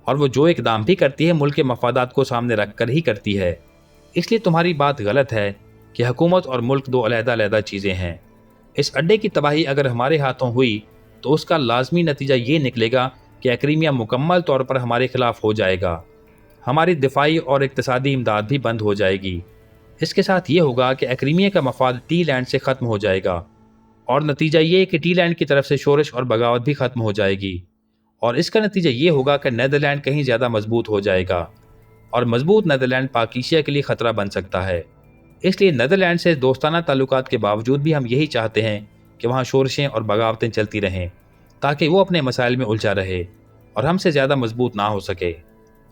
اور وہ جو اقدام بھی کرتی ہے ملک کے مفادات کو سامنے رکھ کر ہی کرتی ہے۔ اس لیے تمہاری بات غلط ہے کہ حکومت اور ملک دو علیحدہ علیحدہ چیزیں ہیں۔ اس اڈے کی تباہی اگر ہمارے ہاتھوں ہوئی تو اس کا لازمی نتیجہ یہ نکلے گا کہ ایکریمیا مکمل طور پر ہمارے خلاف ہو جائے گا، ہماری دفاعی اور اقتصادی امداد بھی بند ہو جائے گی۔ اس کے ساتھ یہ ہوگا کہ ایکریمیا کا مفاد ٹی لینڈ سے ختم ہو جائے گا، اور نتیجہ یہ کہ ٹی لینڈ کی طرف سے شورش اور بغاوت بھی ختم ہو جائے گی، اور اس کا نتیجہ یہ ہوگا کہ نیدرلینڈ کہیں زیادہ مضبوط ہو جائے گا، اور مضبوط نیدرلینڈ پاکیشیا کے لیے خطرہ بن سکتا ہے۔ اس لیے نیدرلینڈ سے دوستانہ تعلقات کے باوجود بھی ہم یہی چاہتے ہیں کہ وہاں شورشیں اور بغاوتیں چلتی رہیں، تاکہ وہ اپنے مسائل میں الجھا رہے اور ہم سے زیادہ مضبوط نہ ہو سکے۔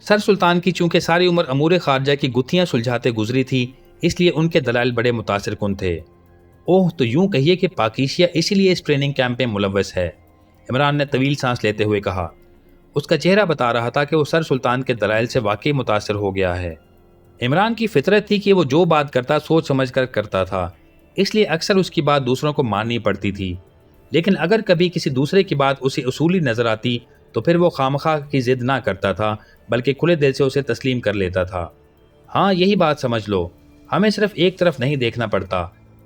سر سلطان کی چونکہ ساری عمر امور خارجہ کی گتھیاں سلجھاتے گزری تھی، اس لیے ان کے دلائل بڑے متاثر کن تھے۔ اوہ، تو یوں کہیے کہ پاکیشیا اسی لیے اس ٹریننگ کیمپ میں ملوث ہے، عمران نے طویل سانس لیتے ہوئے کہا۔ اس کا چہرہ بتا رہا تھا کہ وہ سر سلطان کے دلائل سے واقعی متاثر ہو گیا ہے۔ عمران کی فطرت تھی کہ وہ جو بات کرتا سوچ سمجھ کر کرتا تھا، اس لیے اکثر اس کی بات دوسروں کو ماننی پڑتی تھی، لیکن اگر کبھی کسی دوسرے کی بات اسے اصولی نظر آتی تو پھر وہ خامخواہ کی ضد نہ کرتا تھا، بلکہ کھلے دل سے اسے تسلیم کر لیتا تھا۔ ہاں، یہی بات سمجھ لو، ہمیں صرف ایک طرف نہیں دیکھنا پڑتا۔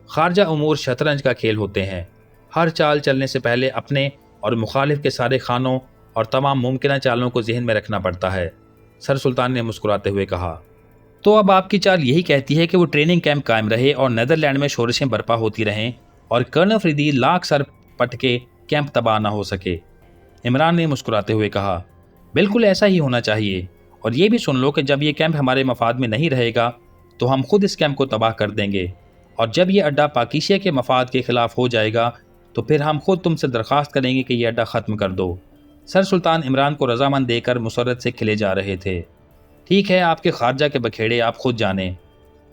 خارجہ امور شطرنج کا کھیل ہوتے ہیں، ہر چال چلنے سے پہلے اپنے اور مخالف کے سارے خانوں اور تمام ممکنہ چالوں کو ذہن میں رکھنا پڑتا ہے، سر سلطان نے مسکراتے ہوئے کہا۔ تو اب آپ کی چال یہی کہتی ہے کہ وہ ٹریننگ کیمپ قائم رہے اور نیدرلینڈ میں شورشیں برپا ہوتی رہیں اور کرنل فریدی لاکھ سر پٹ کے کیمپ تباہ نہ ہو سکے، عمران نے مسکراتے ہوئے کہا۔ بالکل ایسا ہی ہونا چاہیے، اور یہ بھی سن لو کہ جب یہ کیمپ ہمارے مفاد میں نہیں رہے گا تو ہم خود اس کیمپ کو تباہ کر دیں گے، اور جب یہ اڈا پاکیشیا کے مفاد کے خلاف ہو جائے گا تو پھر ہم خود تم سے درخواست کریں گے کہ یہ اڈا ختم کر دو۔ سر سلطان عمران کو رضامند دے کر مسرت سے کھلے جا رہے تھے۔ ٹھیک ہے، آپ کے خارجہ کے بکھیڑے آپ خود جانیں،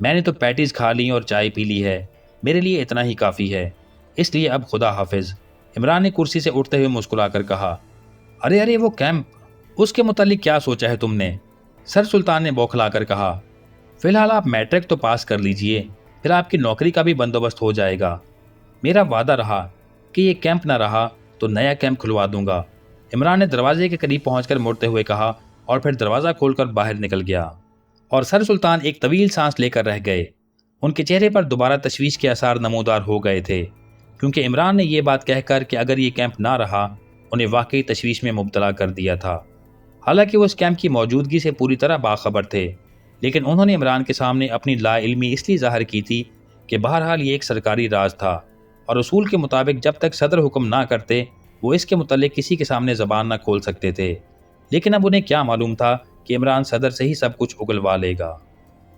میں نے تو پیٹیز کھا لی اور چائے پی لی ہے، میرے لیے اتنا ہی کافی ہے، اس لیے اب خدا حافظ۔ عمران نے کرسی سے اٹھتے ہوئے مسکرا کر کہا۔ ارے ارے وہ کیمپ، اس کے متعلق کیا سوچا ہے تم نے؟ سر سلطان نے بوکھلا کر کہا۔ فی الحال آپ میٹرک تو پاس کر لیجئے، پھر آپ کی نوکری کا بھی بندوبست ہو جائے گا۔ میرا وعدہ رہا کہ یہ کیمپ نہ رہا تو نیا کیمپ کھلوا دوں گا، عمران نے دروازے کے قریب پہنچ کر مڑتے ہوئے کہا اور پھر دروازہ کھول کر باہر نکل گیا۔ اور سر سلطان ایک طویل سانس لے کر رہ گئے۔ ان کے چہرے پر دوبارہ تشویش کے آثار نمودار ہو گئے تھے، کیونکہ عمران نے یہ بات کہہ کر کہ اگر یہ کیمپ نہ رہا انہیں واقعی تشویش میں مبتلا کر دیا تھا۔ حالانکہ وہ اس کیمپ کی موجودگی سے پوری طرح باخبر تھے، لیکن انہوں نے عمران کے سامنے اپنی لا علمی اس لیے ظاہر کی تھی کہ بہرحال یہ ایک سرکاری راز تھا اور اصول کے مطابق جب تک صدر حکم نہ کرتے وہ اس کے متعلق کسی کے سامنے زبان نہ کھول سکتے تھے۔ لیکن اب انہیں کیا معلوم تھا کہ عمران صدر سے ہی سب کچھ اگلوا لے گا۔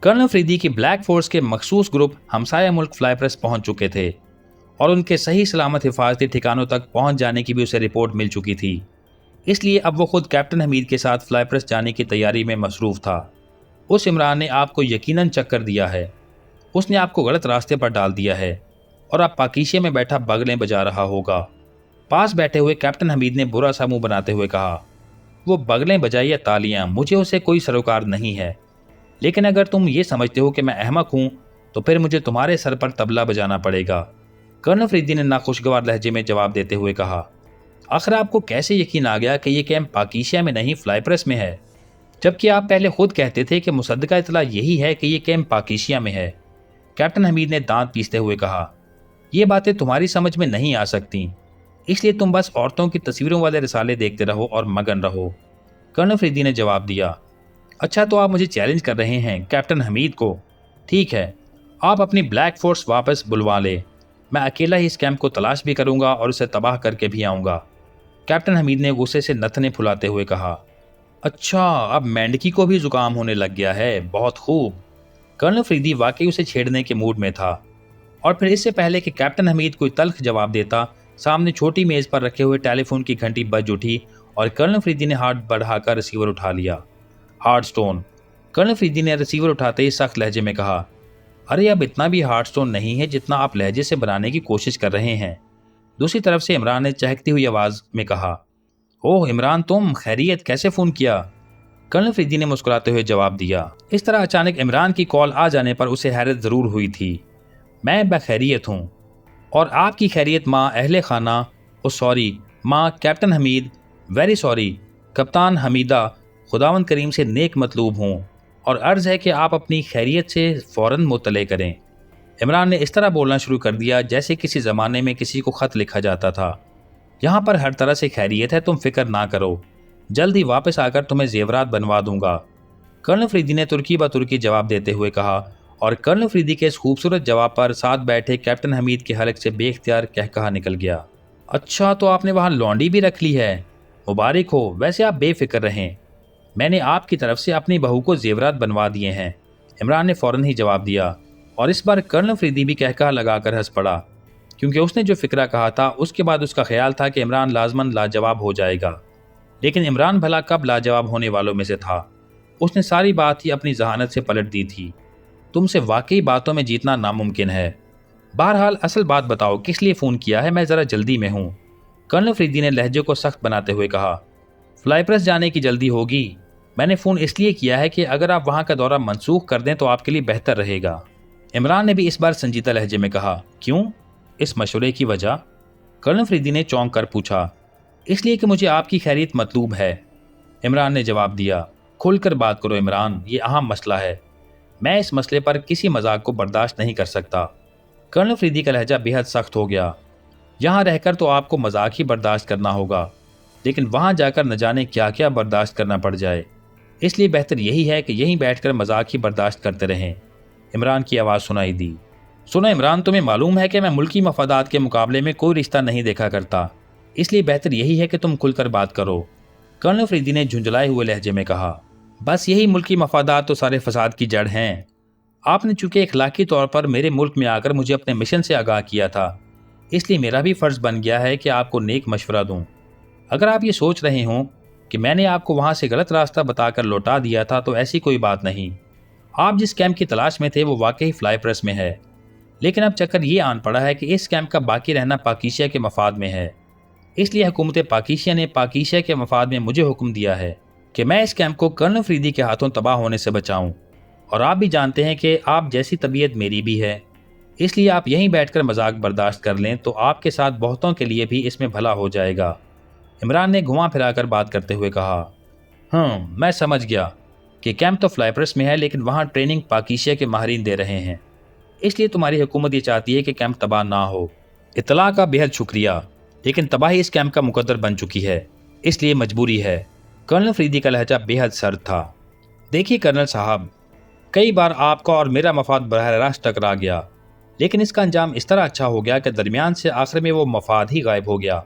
کرنل فریدی کی بلیک فورس کے مخصوص گروپ ہمسایہ ملک فلائپرس پہنچ چکے تھے اور ان کے صحیح سلامت حفاظتی ٹھکانوں تک پہنچ جانے کی بھی اسے رپورٹ مل چکی تھی۔ اس لیے اب وہ خود کیپٹن حمید کے ساتھ فلائپرس جانے کی تیاری میں مصروف تھا۔ اس عمران نے آپ کو یقیناً چکر دیا ہے، اس نے آپ کو غلط راستے پر ڈال دیا ہے اور اب پاکیشے میں بیٹھا بغلیں بجا رہا ہوگا۔ پاس بیٹھے ہوئے کیپٹن حمید نے برا سا منہ بناتے ہوئے کہا، وہ بغلیں بجائے یا تالیاں، مجھے اسے کوئی سروکار نہیں ہے، لیکن اگر تم یہ سمجھتے ہو کہ میں احمق ہوں تو پھر مجھے تمہارے سر پر طبلہ بجانا پڑے گا۔ کرنل فریدی نے ناخوشگوار لہجے میں جواب دیتے ہوئے کہا، آخر آپ کو کیسے یقین آ گیا کہ یہ کیمپ پاکیشیا میں نہیں فلائپرس میں ہے، جبکہ آپ پہلے خود کہتے تھے کہ مصدقہ اطلاع یہی ہے کہ یہ کیمپ پاکیشیا میں ہے؟ کیپٹن حمید نے دانت پیستے ہوئے کہا، یہ باتیں تمہاری سمجھ میں نہیں آ سکتی، اس لیے تم بس عورتوں کی تصویروں والے رسالے دیکھتے رہو اور مگن رہو۔ کرنل فریدی نے جواب دیا، اچھا تو آپ مجھے چیلنج کر رہے ہیں کیپٹن حمید کو؟ ٹھیک ہے، آپ اپنی بلیک فورس واپس بلوا لے، میں اکیلا ہی اس کیمپ کو تلاش بھی کروں گا اور اسے تباہ کر کے بھی آؤں گا۔ کیپٹن حمید نے غصے سے نتنے پھلاتے ہوئے کہا، اچھا اب مینڈکی کو بھی زکام ہونے لگ گیا ہے، بہت خوب۔ کرنل فریدی واقعی اسے چھیڑنے کے موڈ میں تھا، اور پھر اس سے پہلے کہ کیپٹن حمید کوئی تلخ جواب دیتا، سامنے چھوٹی میز پر رکھے ہوئے ٹیلی فون کی گھنٹی بج اٹھی اور کرنل فریدی نے ہاتھ بڑھا کر ریسیور اٹھا لیا۔ ہارڈ سٹون، کرنل فریدی نے ریسیور اٹھاتے ہی سخت لہجے میں کہا، ارے اب اتنا بھی ہارڈ سٹون نہیں ہے جتنا آپ لہجے سے بنانے کی کوشش کر رہے ہیں۔ دوسری طرف سے عمران نے چہکتی ہوئی آواز میں کہا، اوہ عمران تم خیریت، کیسے فون کیا؟ کرنل فریدی نے مسکراتے ہوئے جواب دیا۔ اس طرح اچانک عمران کی کال آ جانے پر اسے حیرت ضرور ہوئی تھی۔ میں بخیریت ہوں، اور آپ کی خیریت ماں اہل خانہ، سوری ماں کیپٹن حمید، ویری سوری کپتان حمیدہ، خداوند کریم سے نیک مطلوب ہوں، اور عرض ہے کہ آپ اپنی خیریت سے فوراً مطلع کریں۔ عمران نے اس طرح بولنا شروع کر دیا جیسے کسی زمانے میں کسی کو خط لکھا جاتا تھا، یہاں پر ہر طرح سے خیریت ہے، تم فکر نہ کرو، جلد ہی واپس آ کر تمہیں زیورات بنوا دوں گا۔ کرنل فریدی نے ترکی بہ ترکی جواب دیتے ہوئے کہا، اور کرنل فریدی کے اس خوبصورت جواب پر ساتھ بیٹھے کیپٹن حمید کے حلق سے بے اختیار کہا نکل گیا، اچھا تو آپ نے وہاں لونڈی بھی رکھ لی ہے، مبارک ہو، ویسے آپ بے فکر رہیں، میں نے آپ کی طرف سے اپنی بہو کو زیورات بنوا دیے ہیں۔ عمران نے فوراً ہی جواب دیا، اور اس بار کرنل فریدی بھی کہا لگا کر ہنس پڑا، کیونکہ اس نے جو فکرہ کہا تھا اس کے بعد اس کا خیال تھا کہ عمران لازماً لاجواب ہو جائے گا، لیکن عمران بھلا کب لاجواب ہونے والوں میں سے تھا؟ اس نے ساری بات ہی اپنی ذہانت سے پلٹ دی تھی۔ تم سے واقعی باتوں میں جیتنا ناممکن ہے، بہرحال اصل بات بتاؤ کس لیے فون کیا ہے، میں ذرا جلدی میں ہوں۔ کرنل فریدی نے لہجے کو سخت بناتے ہوئے کہا، فلائپرس جانے کی جلدی ہوگی، میں نے فون اس لیے کیا ہے کہ اگر آپ وہاں کا دورہ منسوخ کر دیں تو آپ کے لیے بہتر رہے گا۔ عمران نے بھی اس بار سنجیدہ لہجے میں کہا، کیوں؟ اس مشورے کی وجہ؟ کرنل فریدی نے چونک کر پوچھا، اس لیے کہ مجھے آپ کی خیریت مطلوب ہے۔ عمران نے جواب دیا، کھل کر بات کرو عمران، یہ اہم مسئلہ ہے، میں اس مسئلے پر کسی مذاق کو برداشت نہیں کر سکتا۔ کرنل فریدی کا لہجہ بے حد سخت ہو گیا، یہاں رہ کر تو آپ کو مذاق ہی برداشت کرنا ہوگا، لیکن وہاں جا کر نہ جانے کیا کیا برداشت کرنا پڑ جائے، اس لیے بہتر یہی ہے کہ یہیں بیٹھ کر مذاق ہی برداشت کرتے رہیں۔ عمران کی آواز سنائی دی، سنو عمران، تمہیں معلوم ہے کہ میں ملکی مفادات کے مقابلے میں کوئی رشتہ نہیں دیکھا کرتا، اس لیے بہتر یہی ہے کہ تم کھل کر بات کرو۔ کرنل فریدی نے جھنجھلائے ہوئے لہجے میں کہا، بس یہی ملکی مفادات تو سارے فساد کی جڑ ہیں۔ آپ نے چونکہ اخلاقی طور پر میرے ملک میں آ کر مجھے اپنے مشن سے آگاہ کیا تھا، اس لیے میرا بھی فرض بن گیا ہے کہ آپ کو نیک مشورہ دوں۔ اگر آپ یہ سوچ رہے ہوں کہ میں نے آپ کو وہاں سے غلط راستہ بتا کر لوٹا دیا تھا تو ایسی کوئی بات نہیں، آپ جس کیمپ کی تلاش میں تھے وہ واقعی فلائپرس میں ہے، لیکن اب چکر یہ آن پڑا ہے کہ اس کیمپ کا باقی رہنا پاکیشیا کے مفاد میں ہے۔ اس لیے حکومت پاکیشیا نے پاکیشیا کے مفاد میں مجھے حکم دیا ہے کہ میں اس کیمپ کو کرنل فریدی کے ہاتھوں تباہ ہونے سے بچاؤں، اور آپ بھی جانتے ہیں کہ آپ جیسی طبیعت میری بھی ہے، اس لیے آپ یہیں بیٹھ کر مذاق برداشت کر لیں تو آپ کے ساتھ بہتوں کے لیے بھی اس میں بھلا ہو جائے گا۔ عمران نے گھما پھرا کر بات کرتے ہوئے کہا، میں سمجھ گیا کہ کیمپ تو فلائپرس میں ہے، لیکن وہاں ٹریننگ پاکیشیا کے ماہرین دے رہے ہیں، اس لیے تمہاری حکومت یہ چاہتی ہے کہ کیمپ تباہ نہ ہو۔ اطلاع کا بہت شکریہ، لیکن تباہی اس کیمپ کا مقدر بن چکی ہے، اس لیے مجبوری ہے۔ کرنل فریدی کا لہجہ بہت سرد تھا۔ دیکھیے کرنل صاحب، کئی بار آپ کا اور میرا مفاد براہ راست ٹکرا گیا، لیکن اس کا انجام اس طرح اچھا ہو گیا کہ درمیان سے آخر میں وہ مفاد ہی غائب ہو گیا۔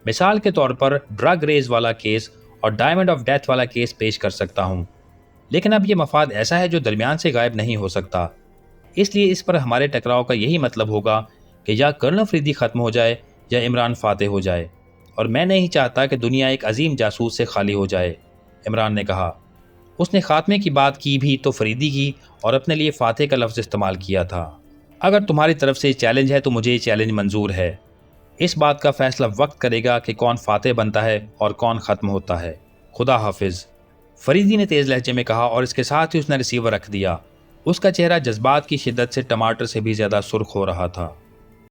مثال کے طور پر ڈرگ ریز والا کیس اور ڈائمنڈ آف ڈیتھ والا کیس پیش کر سکتا ہوں، لیکن اب یہ مفاد ایسا ہے جو درمیان سے غائب نہیں ہو سکتا، اس لیے اس پر ہمارے ٹکراؤ کا یہی مطلب ہوگا کہ یا کرنل فریدی ختم ہو جائے یا عمران فاتح ہو جائے، اور میں نہیں چاہتا کہ دنیا ایک عظیم جاسوس سے خالی ہو جائے۔ عمران نے کہا۔ اس نے خاتمے کی بات کی بھی تو فریدی کی اور اپنے لیے فاتح کا لفظ استعمال کیا تھا۔ اگر تمہاری طرف سے چیلنج ہے تو مجھے یہ چیلنج منظور ہے۔ اس بات کا فیصلہ وقت کرے گا کہ کون فاتح بنتا ہے اور کون ختم ہوتا ہے۔ خدا حافظ، فریدی نے تیز لہجے میں کہا، اور اس کے ساتھ ہی اس نے ریسیور رکھ دیا۔ اس کا چہرہ جذبات کی شدت سے ٹماٹر سے بھی زیادہ سرخ ہو رہا تھا۔